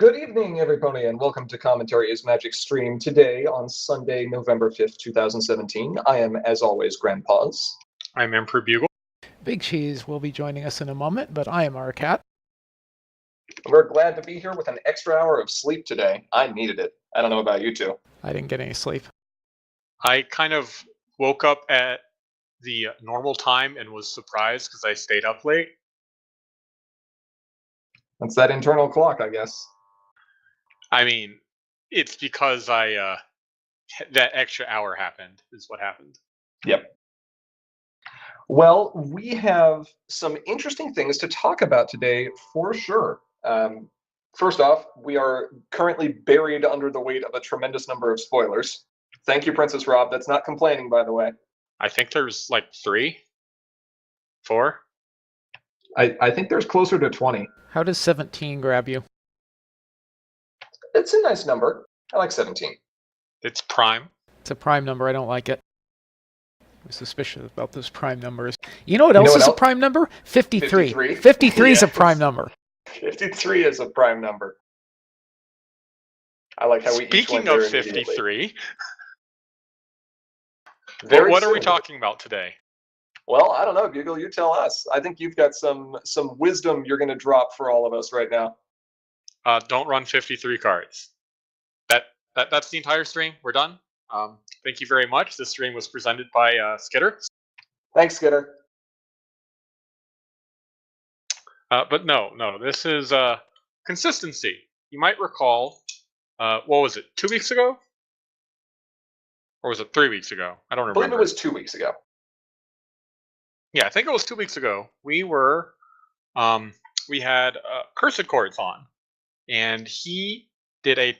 Good evening, everybody, and welcome to Commentary is Magic stream today on Sunday, November 5th, 2017. I am, as always, Grandpaws. I'm Emperor Bugle. Big Cheese will be joining us in a moment, but I am Arcat. We're glad to be here with an extra hour of sleep today. I needed it. I don't know about you two. I didn't get any sleep. I kind of woke up at the normal time and was surprised because I stayed up late. That's that internal clock, I guess. I mean, it's because that extra hour happened, is what happened. Yep. Well, we have some interesting things to talk about today, for sure. First off, we are currently buried under the weight of a tremendous number of spoilers. Thank you, Princess Rob. That's not complaining, by the way. I think there's like 3, 4. I think there's closer to 20. How does 17 grab you? It's a nice number. I like 17. It's prime. It's a prime number. I don't like it. I'm suspicious about those prime numbers. You know what else is a prime number? 53. 53? 53 is a prime number. 53 is a prime number. I like how we each went Speaking there of 53, what are we talking about today? Well, I don't know, Bugle. You tell us. I think you've got some wisdom you're going to drop for all of us right now. Don't run 53 cards. That's the entire stream. We're done. Thank you very much. This stream was presented by Skitter. Thanks, Skitter. But no, this is consistency. You might recall, what was it, 2 weeks ago? Or was it 3 weeks ago? I don't remember. I believe it was 2 weeks ago. Yeah, I think it was 2 weeks ago. We had Cursed Chords on, and he did a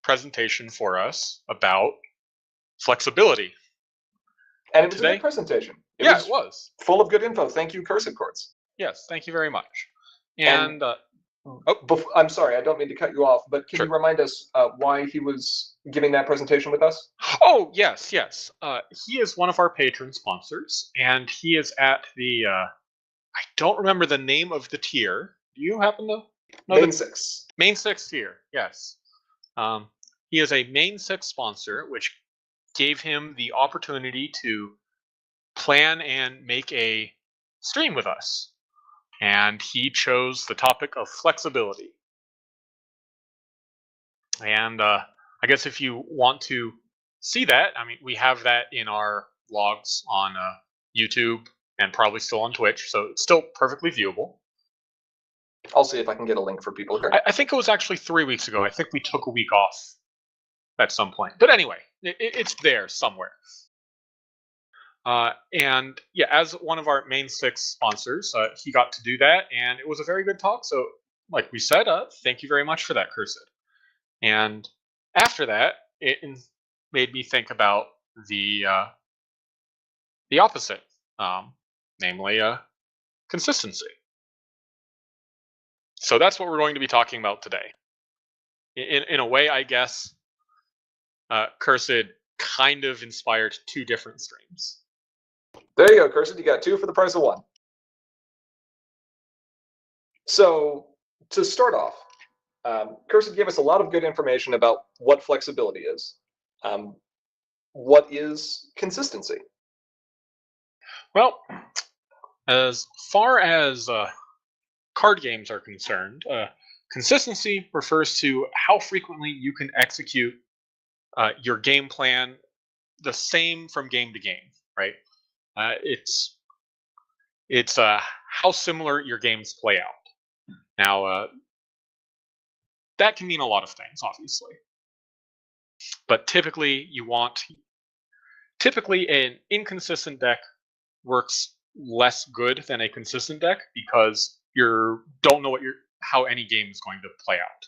presentation for us about flexibility. And it was a good presentation. It was. Full of good info. Thank you, Cursed Chords. Yes, thank you very much. And I'm sorry, I don't mean to cut you off, but can you remind us why he was giving that presentation with us? Oh, yes. He is one of our patron sponsors, and he is at the, I don't remember the name of the tier. Do you happen to know? Main 6. Main 6 tier, yes. He is a Main 6 sponsor, which gave him the opportunity to plan and make a stream with us. And he chose the topic of flexibility. And I guess if you want to see that, I mean, we have that in our logs on YouTube and probably still on Twitch, so it's still perfectly viewable. I'll see if I can get a link for people here. I think it was actually 3 weeks ago. I think we took a week off at some point. But anyway, it's there somewhere. And yeah, as one of our Main 6 sponsors, he got to do that, and it was a very good talk. So, like we said, thank you very much for that, Cursed. And after that, it made me think about the opposite, namely consistency. So that's what we're going to be talking about today. In a way, I guess, Cursed kind of inspired 2 different streams. There you go, Cursed. You got 2 for the price of 1. So, to start off, Cursed gave us a lot of good information about what flexibility is. What is consistency? Well, as far as card games are concerned, consistency refers to how frequently you can execute your game plan the same from game to game, right? It's how similar your games play out. Now, that can mean a lot of things, obviously. But typically, an inconsistent deck works less good than a consistent deck because you don't know how any game is going to play out.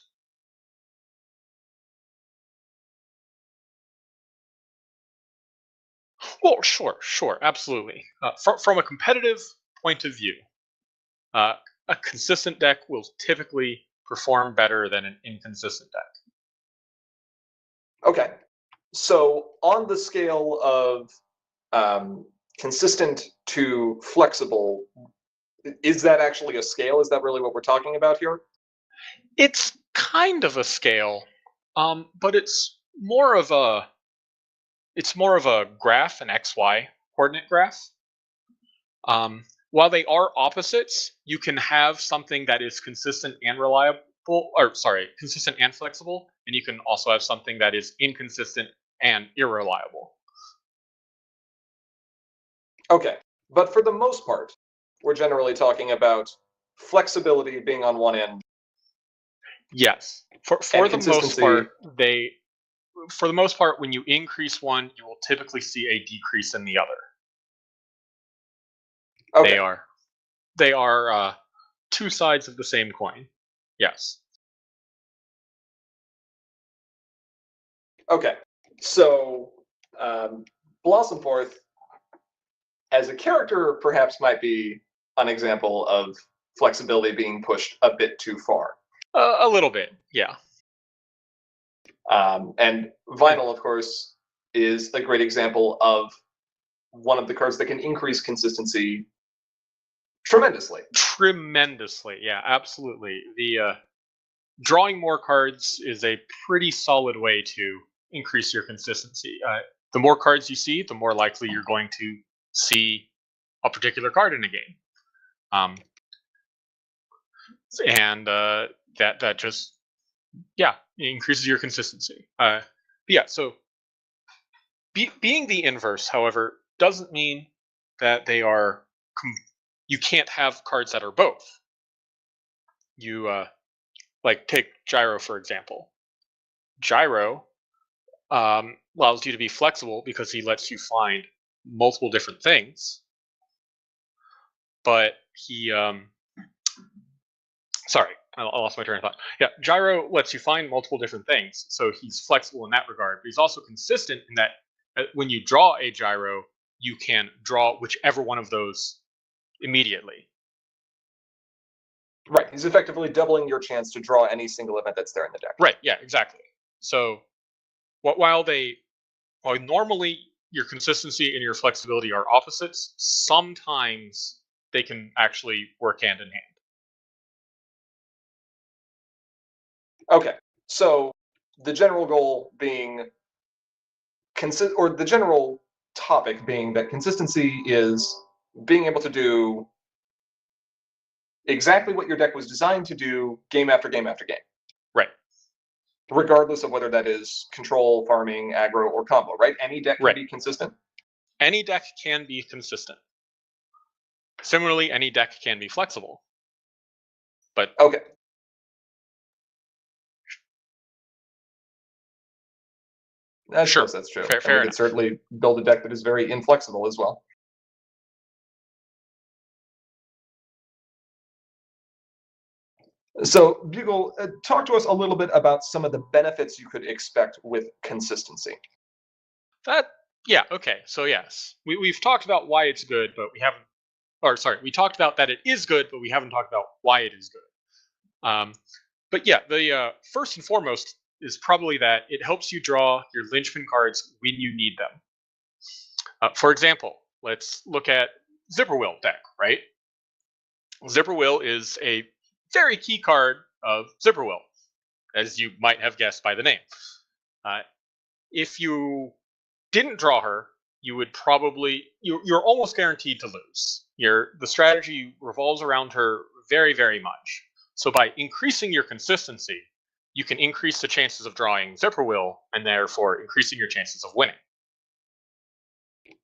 Well, sure, absolutely. From a competitive point of view, a consistent deck will typically perform better than an inconsistent deck. Okay, so on the scale of consistent to flexible, is that actually a scale? Is that really what we're talking about here? It's kind of a scale, but it's more of a graph, an XY coordinate graph. While they are opposites, you can have something that is consistent and reliable, consistent and flexible, and you can also have something that is inconsistent and irreliable. Okay, but for the most part, we're generally talking about flexibility being on one end. Yes, for the most part, for the most part, when you increase one, you will typically see a decrease in the other. Okay. They are two sides of the same coin. Yes. Okay, so Blossomforth, as a character, perhaps might be an example of flexibility being pushed a bit too far. A little bit, yeah. And Vinyl, of course, is a great example of one of the cards that can increase consistency tremendously. Tremendously, yeah, absolutely. The drawing more cards is a pretty solid way to increase your consistency. The more cards you see, the more likely you're going to see a particular card in a game. And that just, yeah, increases your consistency. Yeah, so being the inverse, however, doesn't mean that they are. You can't have cards that are both. You like take Gyro for example. Gyro allows you to be flexible because he lets you find multiple different things, but he sorry, I lost my train of thought. Yeah, Gyro lets you find multiple different things, so he's flexible in that regard, but he's also consistent in that when you draw a Gyro, you can draw whichever one of those immediately. Right, he's effectively doubling your chance to draw any single event that's there in the deck. Right, yeah, exactly. So while normally your consistency and your flexibility are opposites, sometimes they can actually work hand in hand. Okay, so the general goal being the general topic being that consistency is being able to do exactly what your deck was designed to do game after game after game. Right. Regardless of whether that is control, farming, aggro, or combo, right? Any deck can be consistent? Any deck can be consistent. Similarly, any deck can be flexible. But okay. I suppose that's true. Fair we could certainly build a deck that is very inflexible as well. So, Bugle, talk to us a little bit about some of the benefits you could expect with consistency. Okay. So yes, we've talked about why it's good, but we haven't. Or sorry, we talked about that it is good, but we haven't talked about why it is good. But yeah, the first and foremost is probably that it helps you draw your linchpin cards when you need them. For example, let's look at Zipperwill deck, right? Zipperwill is a very key card of Zipperwill, as you might have guessed by the name. If you didn't draw her, you would probably you're almost guaranteed to lose. The strategy revolves around her very, very much. So by increasing your consistency, you can increase the chances of drawing Zipperwill, and therefore increasing your chances of winning.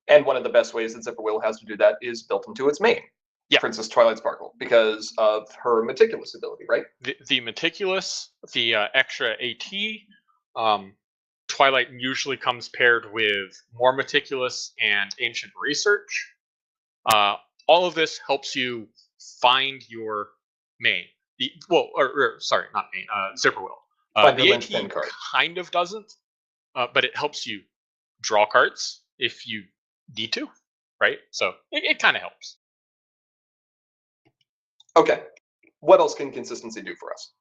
And one of the best ways that Zipperwill has to do that is built into its main. Yeah. Princess Twilight Sparkle, because of her Meticulous ability, right? The Meticulous, the extra AT, Twilight usually comes paired with more Meticulous and Ancient Research. All of this helps you find your main. Sorry, not main, Zipperwill. The AT card. Kind of doesn't, but it helps you draw cards if you need to, right? So it kind of helps. Okay. What else can consistency do for us?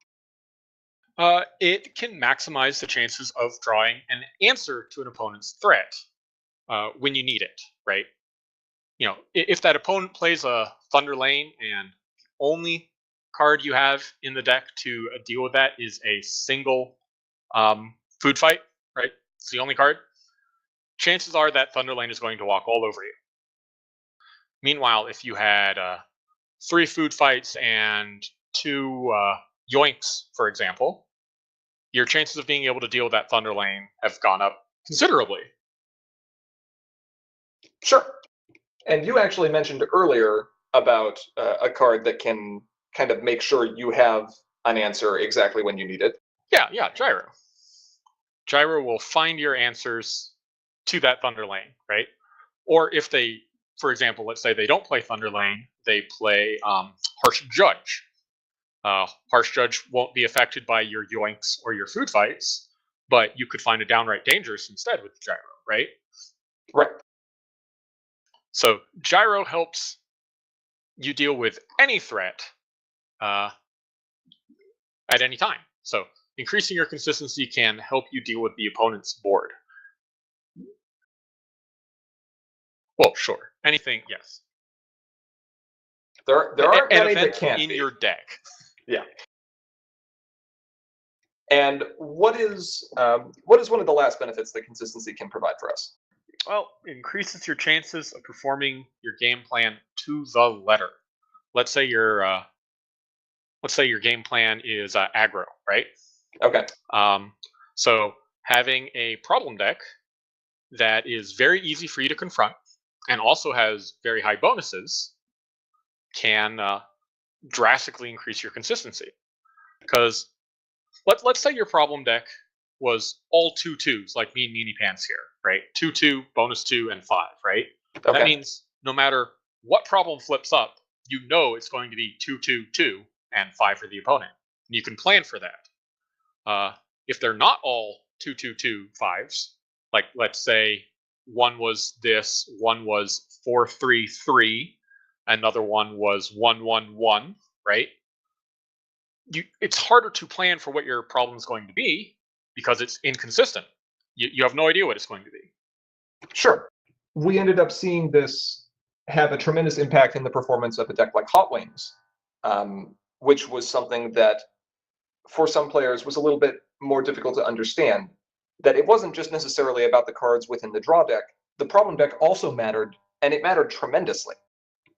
It can maximize the chances of drawing an answer to an opponent's threat when you need it, right? You know, if that opponent plays a Thunder Lane and only card you have in the deck to deal with that is a single food fight, right? It's the only card. Chances are that Thunderlane is going to walk all over you. Meanwhile, if you had 3 food fights and 2 yoinks, for example, your chances of being able to deal with that Thunderlane have gone up considerably. Sure. And you actually mentioned earlier about a card that can kind of make sure you have an answer exactly when you need it. Yeah, Gyro. Gyro will find your answers to that Thunderlane, right? Or if they, for example, let's say they don't play Thunderlane, they play Harsh Judge. Harsh Judge won't be affected by your yoinks or your food fights, but you could find a downright dangerous instead with Gyro, right? Right. So Gyro helps you deal with any threat at any time. So increasing your consistency can help you deal with the opponent's board. Well, sure. Anything, yes. There aren't many that can't in be. your deck. Yeah. And what is one of the last benefits that consistency can provide for us? Well, it increases your chances of performing your game plan to the letter. Let's say your game plan is aggro, right? Okay. So having a problem deck that is very easy for you to confront and also has very high bonuses can drastically increase your consistency. Because let's say your problem deck was all 2/2s, like me and Meanie Pants here, right? 2/2, bonus 2, and 5, right? Okay. That means no matter what problem flips up, you know it's going to be 2/2/2 and 5 for the opponent. And you can plan for that. If they're not all 2/2/2/5s, like let's say one was this, one was 4/3/3, another one was 1/1/1, right? It's harder to plan for what your problem is going to be because it's inconsistent. You have no idea what it's going to be. Sure. We ended up seeing this have a tremendous impact in the performance of a deck like Hot Wings, which was something that for some players was a little bit more difficult to understand, that it wasn't just necessarily about the cards within the draw deck. The problem deck also mattered, and it mattered tremendously.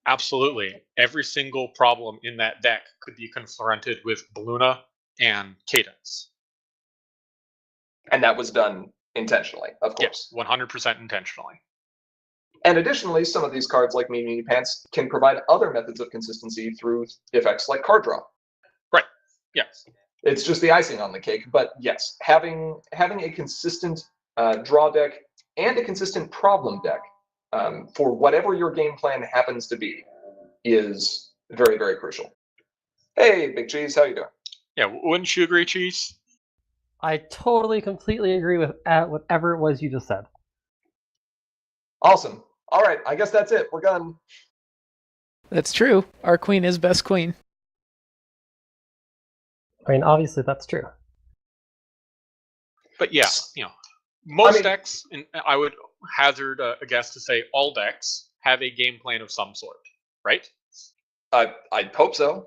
Absolutely. Every single problem in that deck could be confronted with Balluna and Cadence. And that was done intentionally, of course. Yes, 100% intentionally. And additionally, some of these cards, like Meanie Pants, can provide other methods of consistency through effects like card draw. Right. Yes. It's just the icing on the cake, but yes, having a consistent draw deck and a consistent problem deck for whatever your game plan happens to be is very, very crucial. Hey, Big Cheese, how you doing? Yeah, wouldn't you agree, Cheese? I totally, completely agree with whatever it was you just said. Awesome. All right, I guess that's it. We're done. That's true. Our queen is best queen. I mean, obviously that's true. But yeah, most decks, and I would hazard a guess to say all decks, have a game plan of some sort, right? I'd hope so.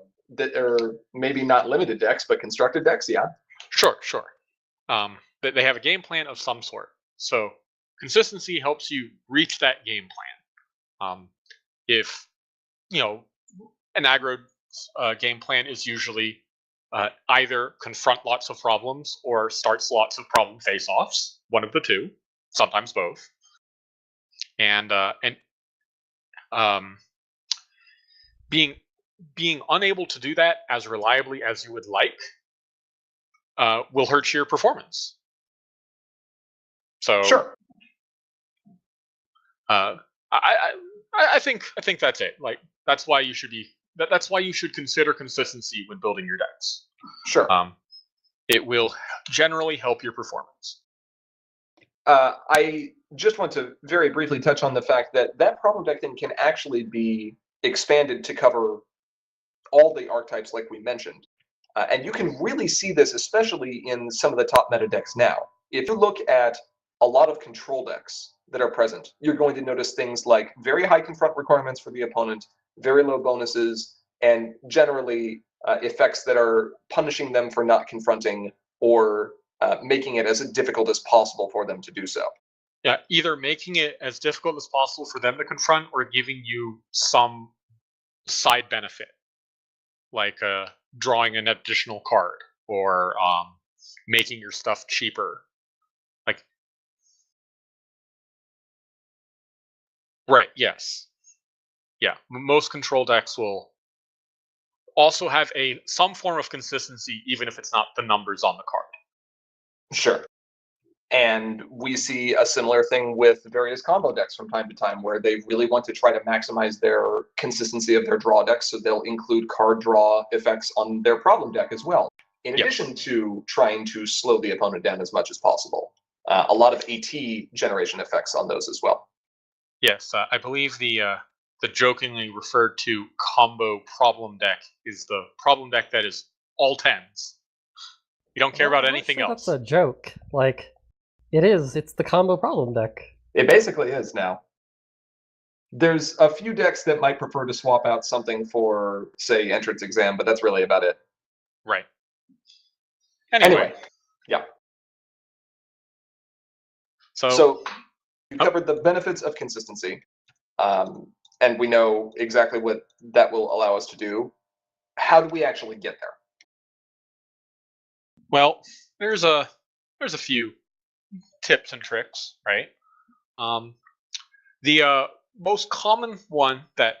Or maybe not limited decks, but constructed decks, yeah. Sure. But they have a game plan of some sort. So consistency helps you reach that game plan. If an aggro game plan is usually either confront lots of problems or starts lots of problem face-offs, one of the two, sometimes both. And being unable to do that as reliably as you would like will hurt your performance. So sure. I think that's it. Like that's why you should consider consistency when building your decks. Sure. It will generally help your performance. I just want to very briefly touch on the fact that problem deck then can actually be expanded to cover all the archetypes like we mentioned. And you can really see this, especially in some of the top meta decks now. If you look at a lot of control decks that are present, you're going to notice things like very high confront requirements for the opponent, very low bonuses, and generally effects that are punishing them for not confronting or making it as difficult as possible for them to do so. Yeah, either making it as difficult as possible for them to confront or giving you some side benefit, like drawing an additional card or making your stuff cheaper. Like, right, yes. Yeah, most control decks will also have some form of consistency, even if it's not the numbers on the card. Sure. And we see a similar thing with various combo decks from time to time, where they really want to try to maximize their consistency of their draw decks, so they'll include card draw effects on their problem deck as well, in addition to trying to slow the opponent down as much as possible. A lot of AT generation effects on those as well. Yes, I believe the jokingly referred to combo problem deck is the problem deck that is all tens. You don't care about anything else. That's a joke. Like, it's the combo problem deck. It basically is now. There's a few decks that might prefer to swap out something for, say, Entrance Exam, but that's really about it. Right. Anyway, yeah. So you covered the benefits of consistency, and we know exactly what that will allow us to do. How do we actually get there? Well, there's a few tips and tricks, right? The most common one that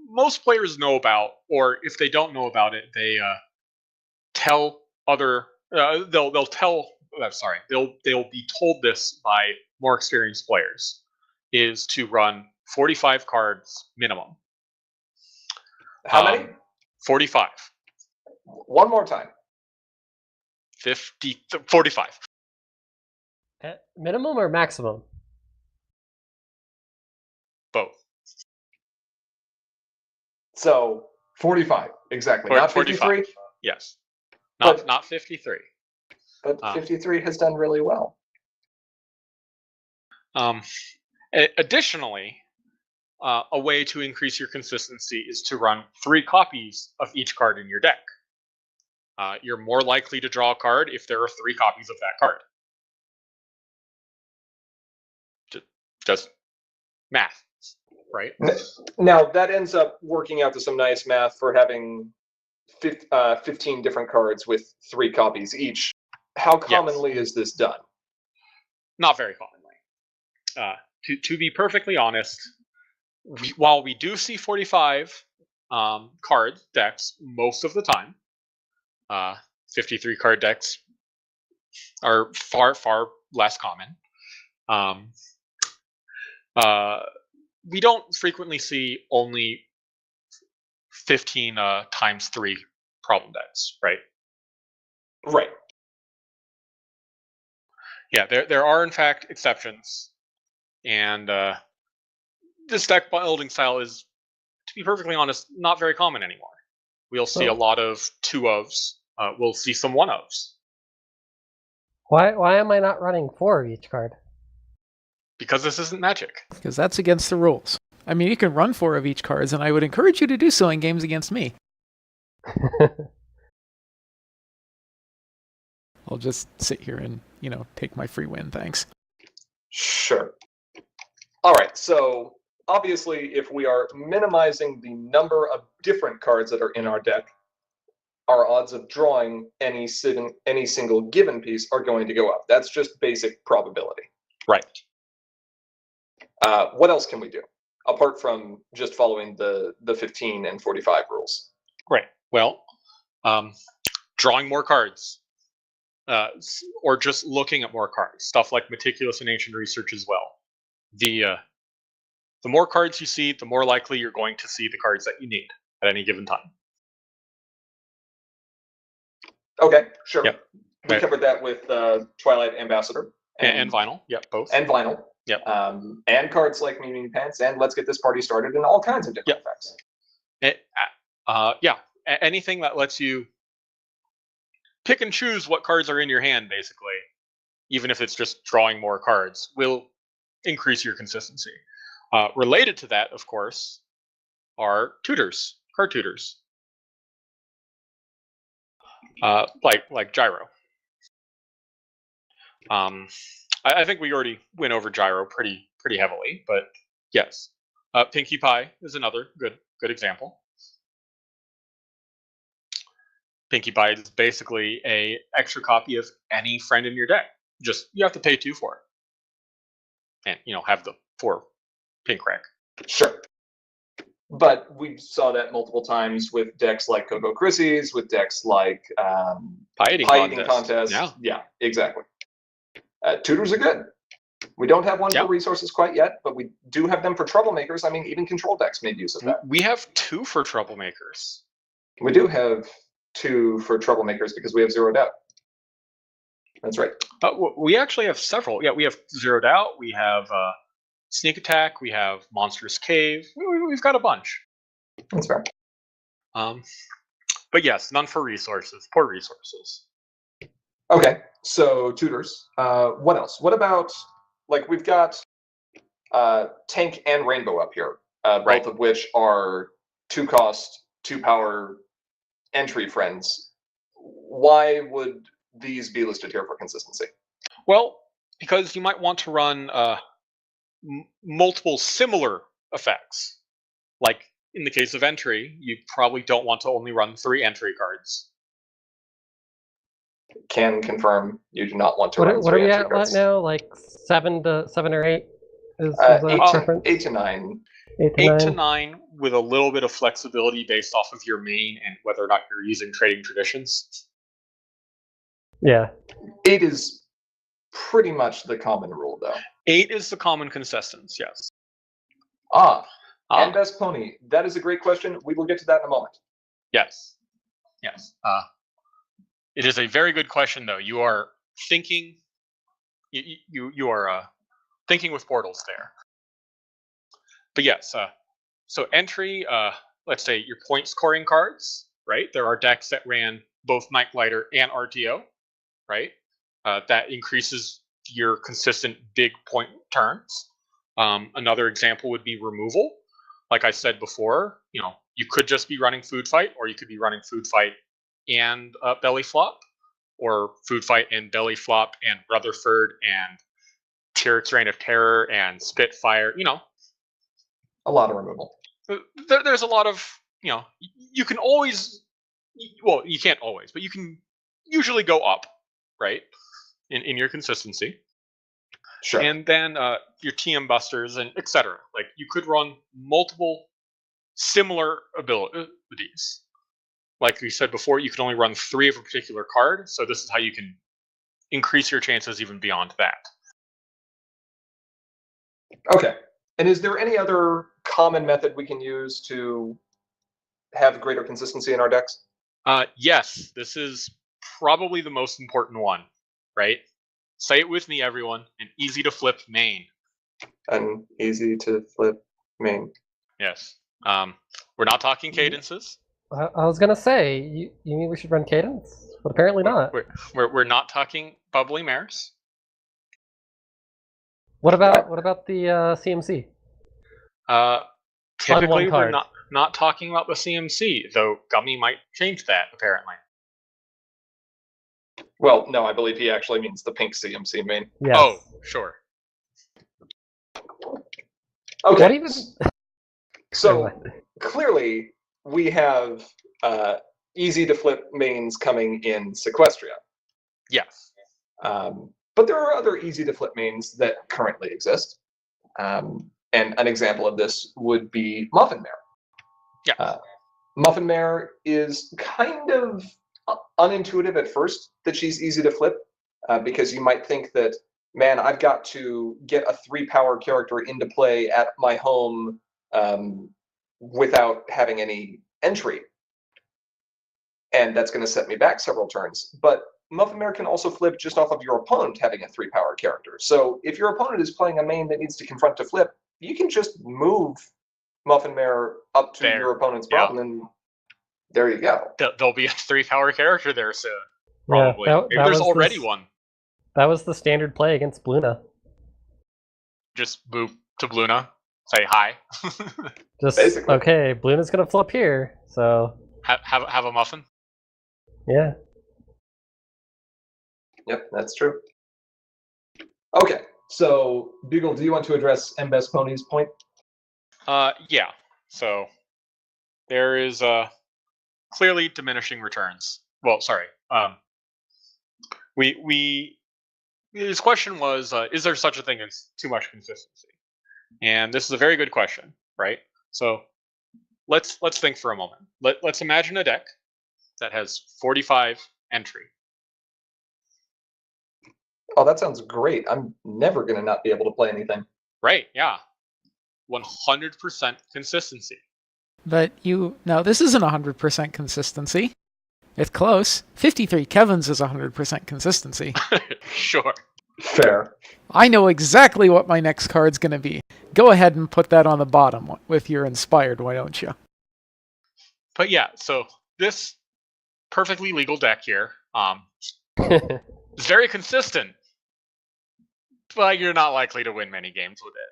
most players know about, or if they don't know about it, they tell other. They'll tell. Sorry, they'll be told this by more experienced players, is to run 45 cards minimum. How many? 45. One more time. 45. Minimum or maximum? Both. So 45, exactly. Not 53? Yes. Not 53. But 53 has done really well. Additionally, a way to increase your consistency is to run 3 copies of each card in your deck. You're more likely to draw a card if there are 3 copies of that card. Just math, right? Now, that ends up working out to some nice math for having 15 different cards with 3 copies each. How commonly is this done? Not very commonly. To be perfectly honest, while we do see 45 card decks most of the time, 53 card decks are far less common. We don't frequently see only 15 times 3 problem decks, right? Right. Yeah, there are in fact exceptions, and this deck building style is, to be perfectly honest, not very common anymore. We'll see a lot of 2-ofs. We'll see some 1-ofs. Why am I not running 4 of each card? Because this isn't Magic. Because that's against the rules. I mean, you can run 4 of each cards, and I would encourage you to do so in games against me. I'll just sit here and, take my free win, thanks. Sure. All right, so obviously, if we are minimizing the number of different cards that are in our deck, our odds of drawing any single given piece are going to go up. That's just basic probability. Right. What else can we do, apart from just following the 15 and 45 rules? Right. Well, drawing more cards. Or just looking at more cards. Stuff like Meticulous and Ancient Research as well. The more cards you see, the more likely you're going to see the cards that you need at any given time. Okay, sure. Yep. We covered that with Twilight Ambassador. And Vinyl. Yep, both. And Vinyl. Yep. And cards like Meaning Pants and Let's Get This Party Started and all kinds of different effects. Anything that lets you pick and choose what cards are in your hand, basically, even if it's just drawing more cards, will increase your consistency. Related to that, of course, are tutors, card tutors. like Gyro. I think we already went over Gyro pretty heavily, but yes, Pinkie Pie is another good example. Pinkie Pie is basically a extra copy of any friend in your deck. Just you have to pay 2 for it, and have the 4 pink rec. Sure. But we saw that multiple times with decks like Coco Chrissy's, with decks like Pie Eating Contest. Yeah, exactly. Tutors are good. We don't have one for resources quite yet, but we do have them for troublemakers. I mean, even control decks made use of that. We have 2 for troublemakers. We do have 2 for troublemakers because we have Zeroed Out. That's right. We actually have several. Yeah, we have Zeroed Out. We have Sneak Attack. We have Monstrous Cave. We've got a bunch. That's fair. But yes, none for resources. Poor resources. Okay, so tutors. What else? What about, like, we've got Tank and Rainbow up here, both of which are 2-cost, 2-power entry friends. Why would these be listed here for consistency? Well, because you might want to run multiple similar effects. Like in the case of entry, you probably don't want to only run 3 entry cards. Can confirm you do not want to run 3 entry cards. What are we at right now? Like 7 or 8 is 8 to 9. 8 to 9 with a little bit of flexibility based off of your main and whether or not you're using trading traditions. Yeah. 8 is pretty much the common rule, though. 8 is the common consistency, yes. And Best Pony. That is a great question. We will get to that in a moment. Yes. It is a very good question, though. You are thinking. You are thinking with portals there. But yes, so entry. Let's say your point scoring cards. Right. There are decks that ran both Nightglider and RTO. Right. That increases your consistent big point turns. Another example would be removal. Like I said before, you could just be running Food Fight, or you could be running Food Fight and Belly Flop, or Food Fight and Belly Flop and Rutherford and Tyrant's Reign of Terror and Spitfire. A lot of removal. There's a lot of, you can always, well, you can't always, but you can usually go up, right, in your consistency. Sure. And then your TM Busters and etc. Like you could run multiple similar abilities. Like we said before, you can only run 3 of a particular card, so this is how you can increase your chances even beyond that. Okay. And is there any other common method we can use to have greater consistency in our decks? Yes, this is probably the most important one, right? Say it with me, everyone. An easy to flip main. An easy to flip main. Yes. We're not talking cadences. I was gonna say, you mean we should run cadence? But apparently not. We're not talking bubbly mares. What about the CMC? Typically we're not talking about the CMC, though Gummy might change that apparently. Well, no, I believe he actually means the pink CMC main. Yes. Oh, sure. Okay. What even? So clearly we have easy to flip mains coming in Sequestria. Yes. But there are other easy to flip mains that currently exist. And an example of this would be Muffin Mare. Yeah. Muffin Mare is kind of unintuitive at first that she's easy to flip, because you might think that, man, I've got to get a 3-power character into play at my home without having any entry. And that's going to set me back several turns. But Muffin Mare can also flip just off of your opponent having a 3-power character. So if your opponent is playing a main that needs to confront to flip, you can just move Muffin Mare up to your opponent's problem, and there you go. There'll be a 3-power character there soon, probably. Yeah, Maybe there's already one. That was the standard play against Bluna. Just move to Bluna, say hi. Just basically. Okay, Bluna's gonna flip here, so have a muffin. Yeah. Yep, that's true. Okay, so Bugle, do you want to address Mbest Pony's point? Yeah. So there is clearly diminishing returns. Well, sorry. His question was, is there such a thing as too much consistency? And this is a very good question, right? So let's think for a moment. Let's imagine a deck that has 45 entry. Oh, that sounds great. I'm never going to not be able to play anything. Right, yeah. 100% consistency. But now this isn't 100% consistency. It's close. 53 Kevin's is 100% consistency. Sure. Fair. I know exactly what my next card's going to be. Go ahead and put that on the bottom with your inspired, why don't you? But yeah, so this perfectly legal deck here is very consistent, but you're not likely to win many games with it.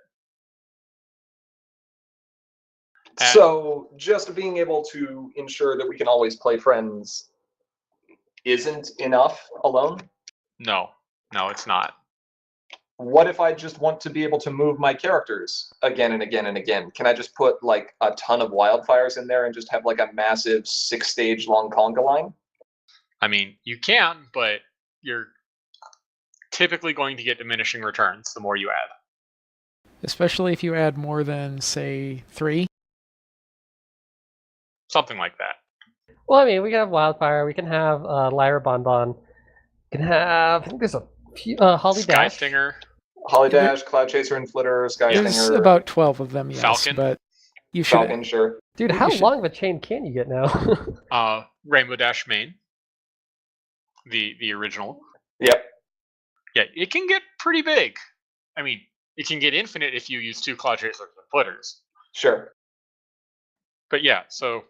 So just being able to ensure that we can always play friends isn't enough alone? No, it's not. What if I just want to be able to move my characters again and again and again? Can I just put like a ton of wildfires in there and just have like a massive 6-stage long conga line? I mean, you can, but you're typically going to get diminishing returns the more you add. Especially if you add more than, say, 3? Something like that. Well, I mean, we can have Wildfire, we can have Lyra Bonbon, we can have, I think there's a few, Holly Sky Dash. Stinger. Holly Dash, Cloud Chaser and Flitter, Sky There's Stinger. about 12 of them, yes. Falcon. But you should. Falcon, sure. Dude, how long of a chain can you get now? Rainbow Dash Main. The original. Yep. Yeah, it can get pretty big. I mean, it can get infinite if you use 2 Cloud Chasers and Flitters. Sure. But yeah, so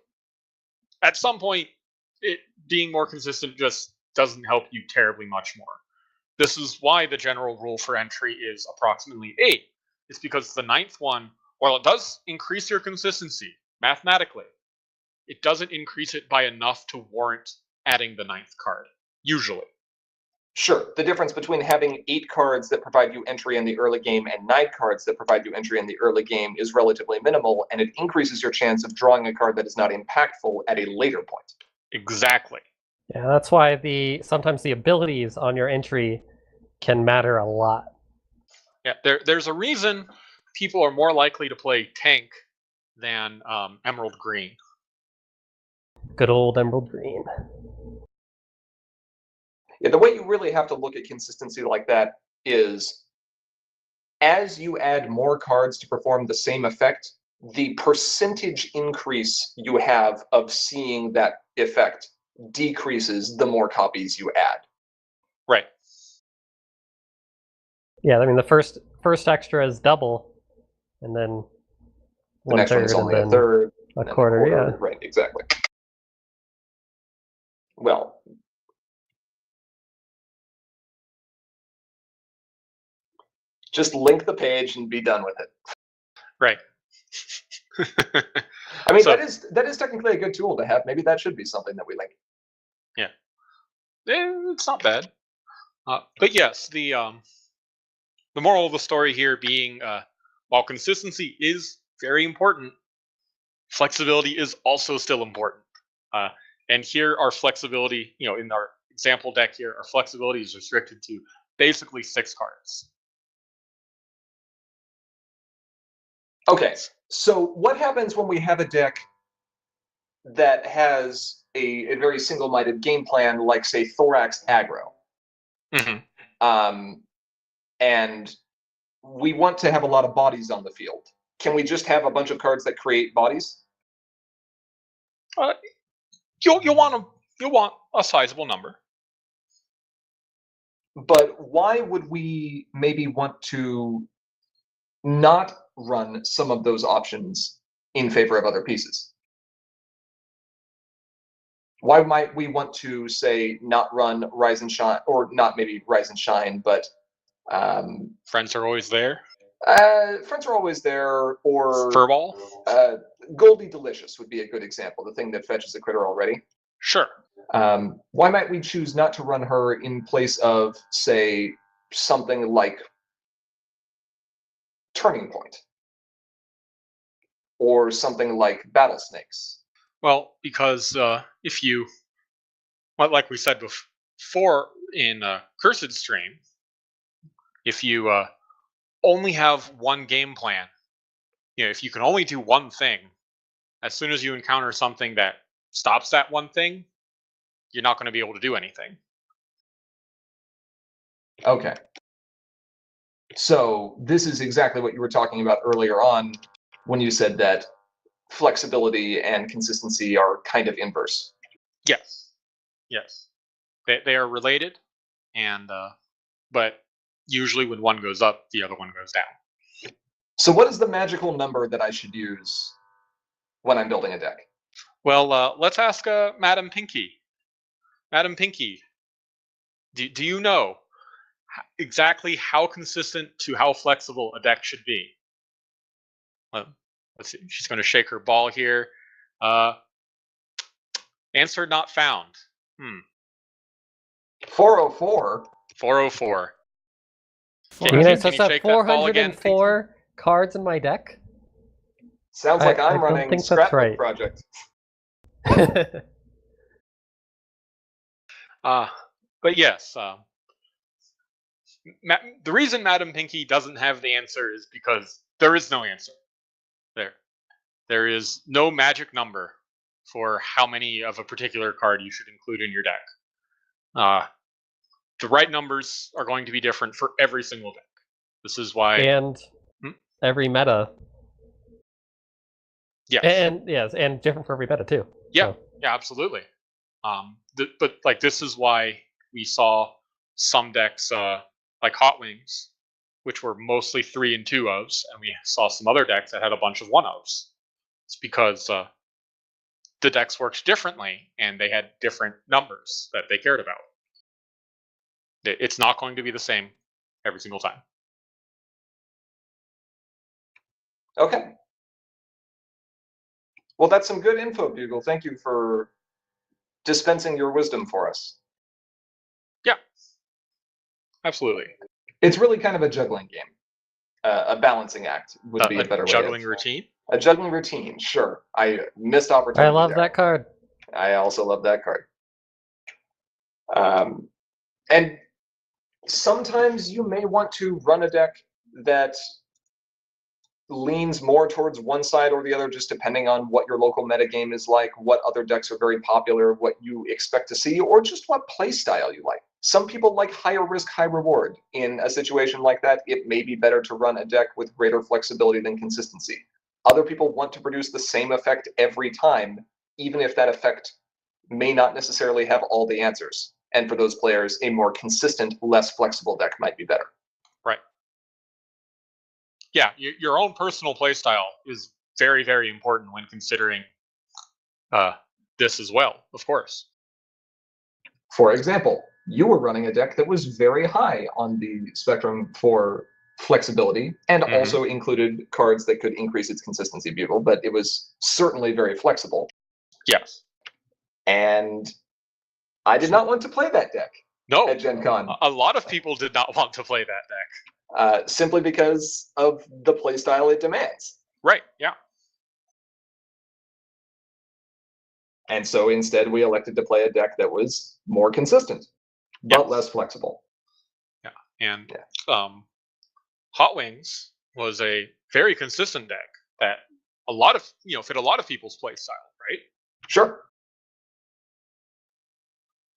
at some point, it being more consistent just doesn't help you terribly much more. This is why the general rule for entry is approximately 8. It's because the 9th one, while it does increase your consistency mathematically, it doesn't increase it by enough to warrant adding the 9th card, usually. Sure. The difference between having 8 cards that provide you entry in the early game and 9 cards that provide you entry in the early game is relatively minimal, and it increases your chance of drawing a card that is not impactful at a later point. Exactly. Yeah, that's why sometimes the abilities on your entry can matter a lot. Yeah, there's a reason people are more likely to play tank than Emerald Green. Good old Emerald Green. Yeah, the way you really have to look at consistency like that is as you add more cards to perform the same effect, the percentage increase you have of seeing that effect decreases the more copies you add. Right. Yeah, I mean the first extra is double, and then The next one is only a third. a quarter, yeah. Right, exactly. Well, just link the page and be done with it. Right. I mean, that is technically a good tool to have. Maybe that should be something that we link. Yeah. It's not bad. But yes, the moral of the story here being, while consistency is very important, flexibility is also still important. And here our flexibility, in our example deck here, our flexibility is restricted to basically 6 cards. Okay, so what happens when we have a deck that has a very single-minded game plan, like, say, Thorax Aggro? Mm-hmm. And we want to have a lot of bodies on the field. Can we just have a bunch of cards that create bodies? You'll want a sizable number. But why would we maybe want to not run some of those options in favor of other pieces? Why might we want to, say, not run Rise and Shine, or not maybe Rise and Shine, but Friends Are Always There? Friends Are Always There, or Furball? Goldie Delicious would be a good example, the thing that fetches a critter already. Sure. Why might we choose not to run her in place of, say, something like Turning Point? Or something like Battle Snakes? Well, because if you, well, like we said before in Cursed Stream, if you only have one game plan, if you can only do one thing, as soon as you encounter something that stops that one thing, you're not going to be able to do anything. Okay. So this is exactly what you were talking about earlier on when you said that flexibility and consistency are kind of inverse. Yes. They are related, and but usually when one goes up, the other one goes down. So what is the magical number that I should use when I'm building a deck? Well, let's ask Madam Pinky. Madam Pinky, do you know exactly how consistent to how flexible a deck should be? Let's see. She's going to shake her ball here. Answer not found. 404. 404. Four- Can You know, you so it's shake that ball again, 404 cards in my deck. Sounds like I I'm don't running think that's Scrapbook right. Project. But yes, the reason Madam Pinky doesn't have the answer is because there is no answer. There is no magic number for how many of a particular card you should include in your deck. The right numbers are going to be different for every single deck. This is why. And every meta. Yes. And different for every meta too. Yeah. So. Yeah, absolutely. But like this is why we saw some decks like Hot Wings, which were mostly 3 and 2 ofs, and we saw some other decks that had a bunch of 1 ofs. It's because the decks worked differently and they had different numbers that they cared about. It's not going to be the same every single time. Okay. Well, that's some good info, Bugle. Thank you for dispensing your wisdom for us. Yeah, absolutely. It's really kind of a juggling game. A balancing act would be a better way. Juggling routine? A juggling routine, sure. I missed opportunity. I love there. that card. I also love that card. And sometimes you may want to run a deck that leans more towards one side or the other, just depending on what your local metagame is like, what other decks are very popular, what you expect to see, or just what play style you like. Some people like higher risk, high reward. In a situation like that, it may be better to run a deck with greater flexibility than consistency. Other people want to produce the same effect every time, even if that effect may not necessarily have all the answers. And for those players, a more consistent, less flexible deck might be better. Right. Yeah, your own personal playstyle is very, very important when considering this as well, of course. For example, you were running a deck that was very high on the spectrum for flexibility and also included cards that could increase its consistency, Bugle, but it was certainly very flexible. Yes. And I did not want to play that deck at Gen Con. A lot of people did not want to play that deck. Simply because of the playstyle it demands. Right, yeah. And so instead we elected to play a deck that was more consistent, but less flexible. Yeah, and Hot Wings was a very consistent deck that a lot of, fit a lot of people's playstyle, right? Sure.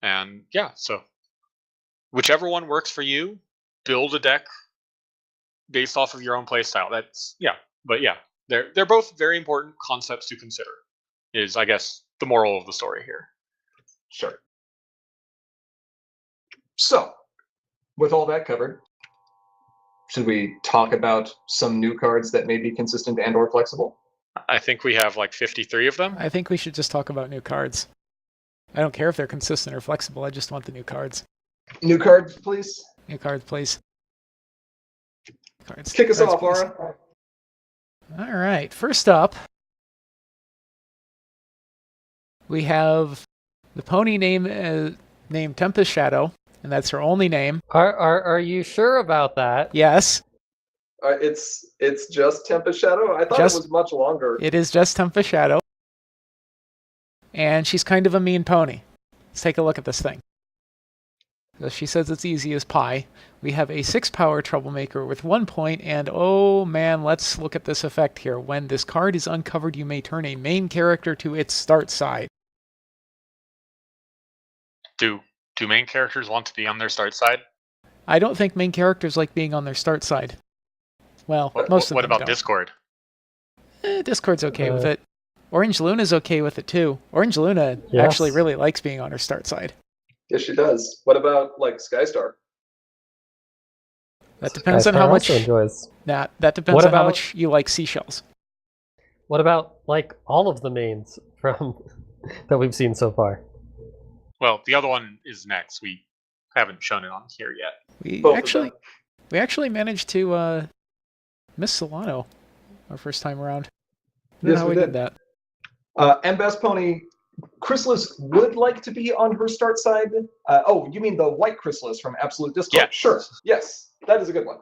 And yeah, so whichever one works for you, build a deck based off of your own playstyle. They're both very important concepts to consider. Is, I guess, the moral of the story here. Sure. So, with all that covered, should we talk about some new cards that may be consistent and or flexible? I think we have like 53 of them. I think we should just talk about new cards. I don't care if they're consistent or flexible. I just want the new cards. New cards, please. New cards, please. Cards. Kick us cards, off, please. Aura. All right. First up, we have The pony name is named Tempest Shadow, and that's her only name. Are you sure about that? Yes, It's just Tempest Shadow. I thought Just- it was much longer. it is just Tempest Shadow. And she's kind of a mean pony. Let's take a look at this thing. So she says it's easy as pie. We have a 6-power troublemaker with 1 point, and oh man, let's look at this effect here. When this card is uncovered, you may turn a main character to its start side. Do main characters want to be on their start side? I don't think main characters like being on their start side. Well, most of What them about don't. Discord? Discord's okay with it. Orange Luna's okay with it too. Orange Luna Yes. actually really likes being on her start side. Yes, she does. What about like Skystar? That depends on how Skystar much. also enjoys. That depends What on how about- much you like seashells. What about like all of the mains from that we've seen so far? Well, the other one is next. We haven't shown it on here yet. We Both of actually them. we actually managed to miss Solano our first time around. I don't know Yes, how we we did. did that. And Best Pony, Chrysalis would like to be on her start side. Oh, you mean the white Chrysalis from Absolute Discord? Yeah. Sure. Yes, that is a good one.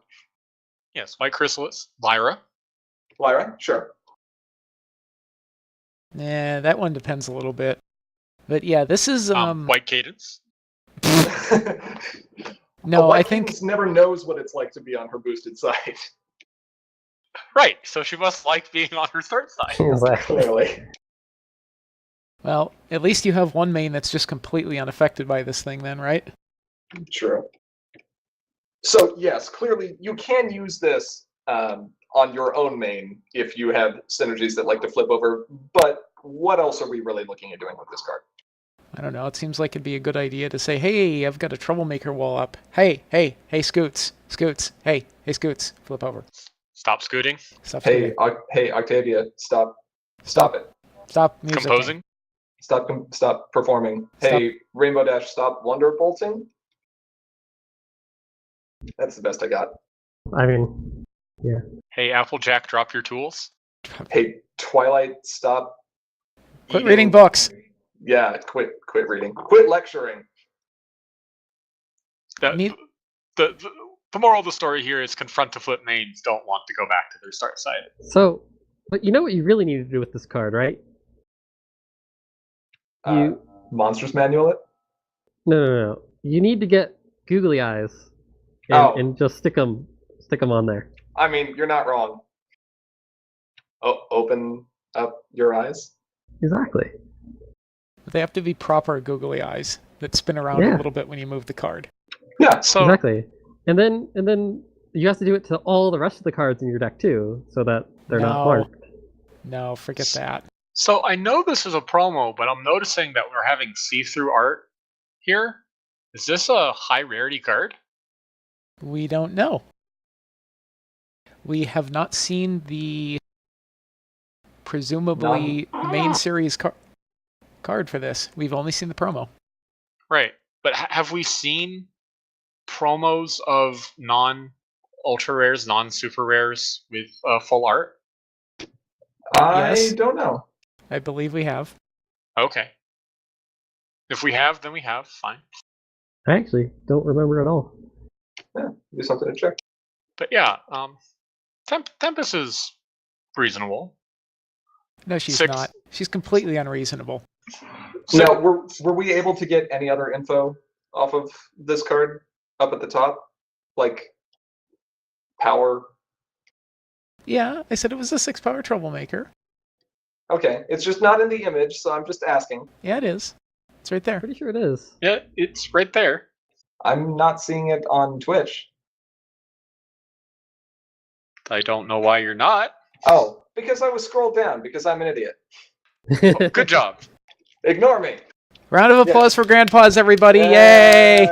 Yes, White Chrysalis, Lyra. Lyra, sure. Yeah, that one depends a little bit. But yeah, this is White Cadence. no, White I think Cadence never knows what it's like to be on her boosted side. Right, so she must like being on her start side. Exactly. Clearly. well, at least you have one main that's just completely unaffected by this thing then, right? True. So yes, clearly you can use this on your own main if you have synergies that like to flip over. But what else are we really looking at doing with this card? I don't know. It seems like it'd be a good idea to say, "Hey, I've got a troublemaker wall up. Hey, Scoots, hey, Scoots, flip over. Stop scooting. Stop Hey, scooting. hey, Octavia, stop it. Stop music. Composing. Stop performing. Hey, Rainbow Dash, stop wonderbolting. That's the best I got. I mean, Hey, Applejack, drop your tools. Hey, Twilight, stop. Quit eating. reading books. Yeah, quit reading. Quit lecturing. The, Need- the moral of the story here is confront to flip mains don't want to go back to their start side. so, but you know what you really need to do with this card, right? You Monsters Manual it? no. You need to get googly eyes and, Oh. and just stick them on there. I mean, you're not wrong. Oh, open up your eyes. Exactly. They have to be proper googly eyes that spin around Yeah. a little bit when you move the card. Yeah. So Exactly. And then you have to do it to all the rest of the cards in your deck too, so that they're not No. marked. No, forget that. So I know this is a promo, but I'm noticing that we're having see-through art here. Is this a high rarity card? We don't know. We have not seen the presumably main series card for this. We've only seen the promo. Right. But have we seen promos of non-ultra rares, non-super rares with full art? I Yes. don't know. I believe we have. Okay. If we have, then we have. Fine. I actually don't remember at all. Yeah, do something to check. But yeah, Tempest is reasonable. No, she's 6. not. She's completely unreasonable. Now, were we able to get any other info off of this card up at the top? Like power? Yeah, I said it was a 6-power troublemaker. Okay, it's just not in the image, so I'm just asking. Yeah, it is. It's right there. Pretty sure it is. Yeah, it's right there. I'm not seeing it on Twitch. I don't know why you're not. Oh, because I was scrolled down, because I'm an idiot. Oh, good job. Ignore me. Round of Yeah. applause for Grandpa's, everybody! Yay!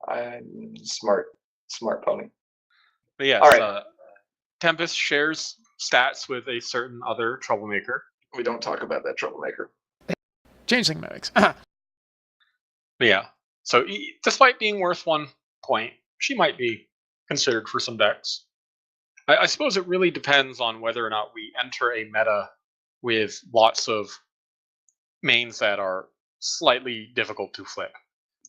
I'm smart pony. But yes, All right. Tempest shares stats with a certain other troublemaker. We don't talk about that troublemaker. Changeling medics. But yeah, so despite being worth 1 point, she might be considered for some decks. I suppose it really depends on whether or not we enter a meta with lots of mains that are slightly difficult to flip.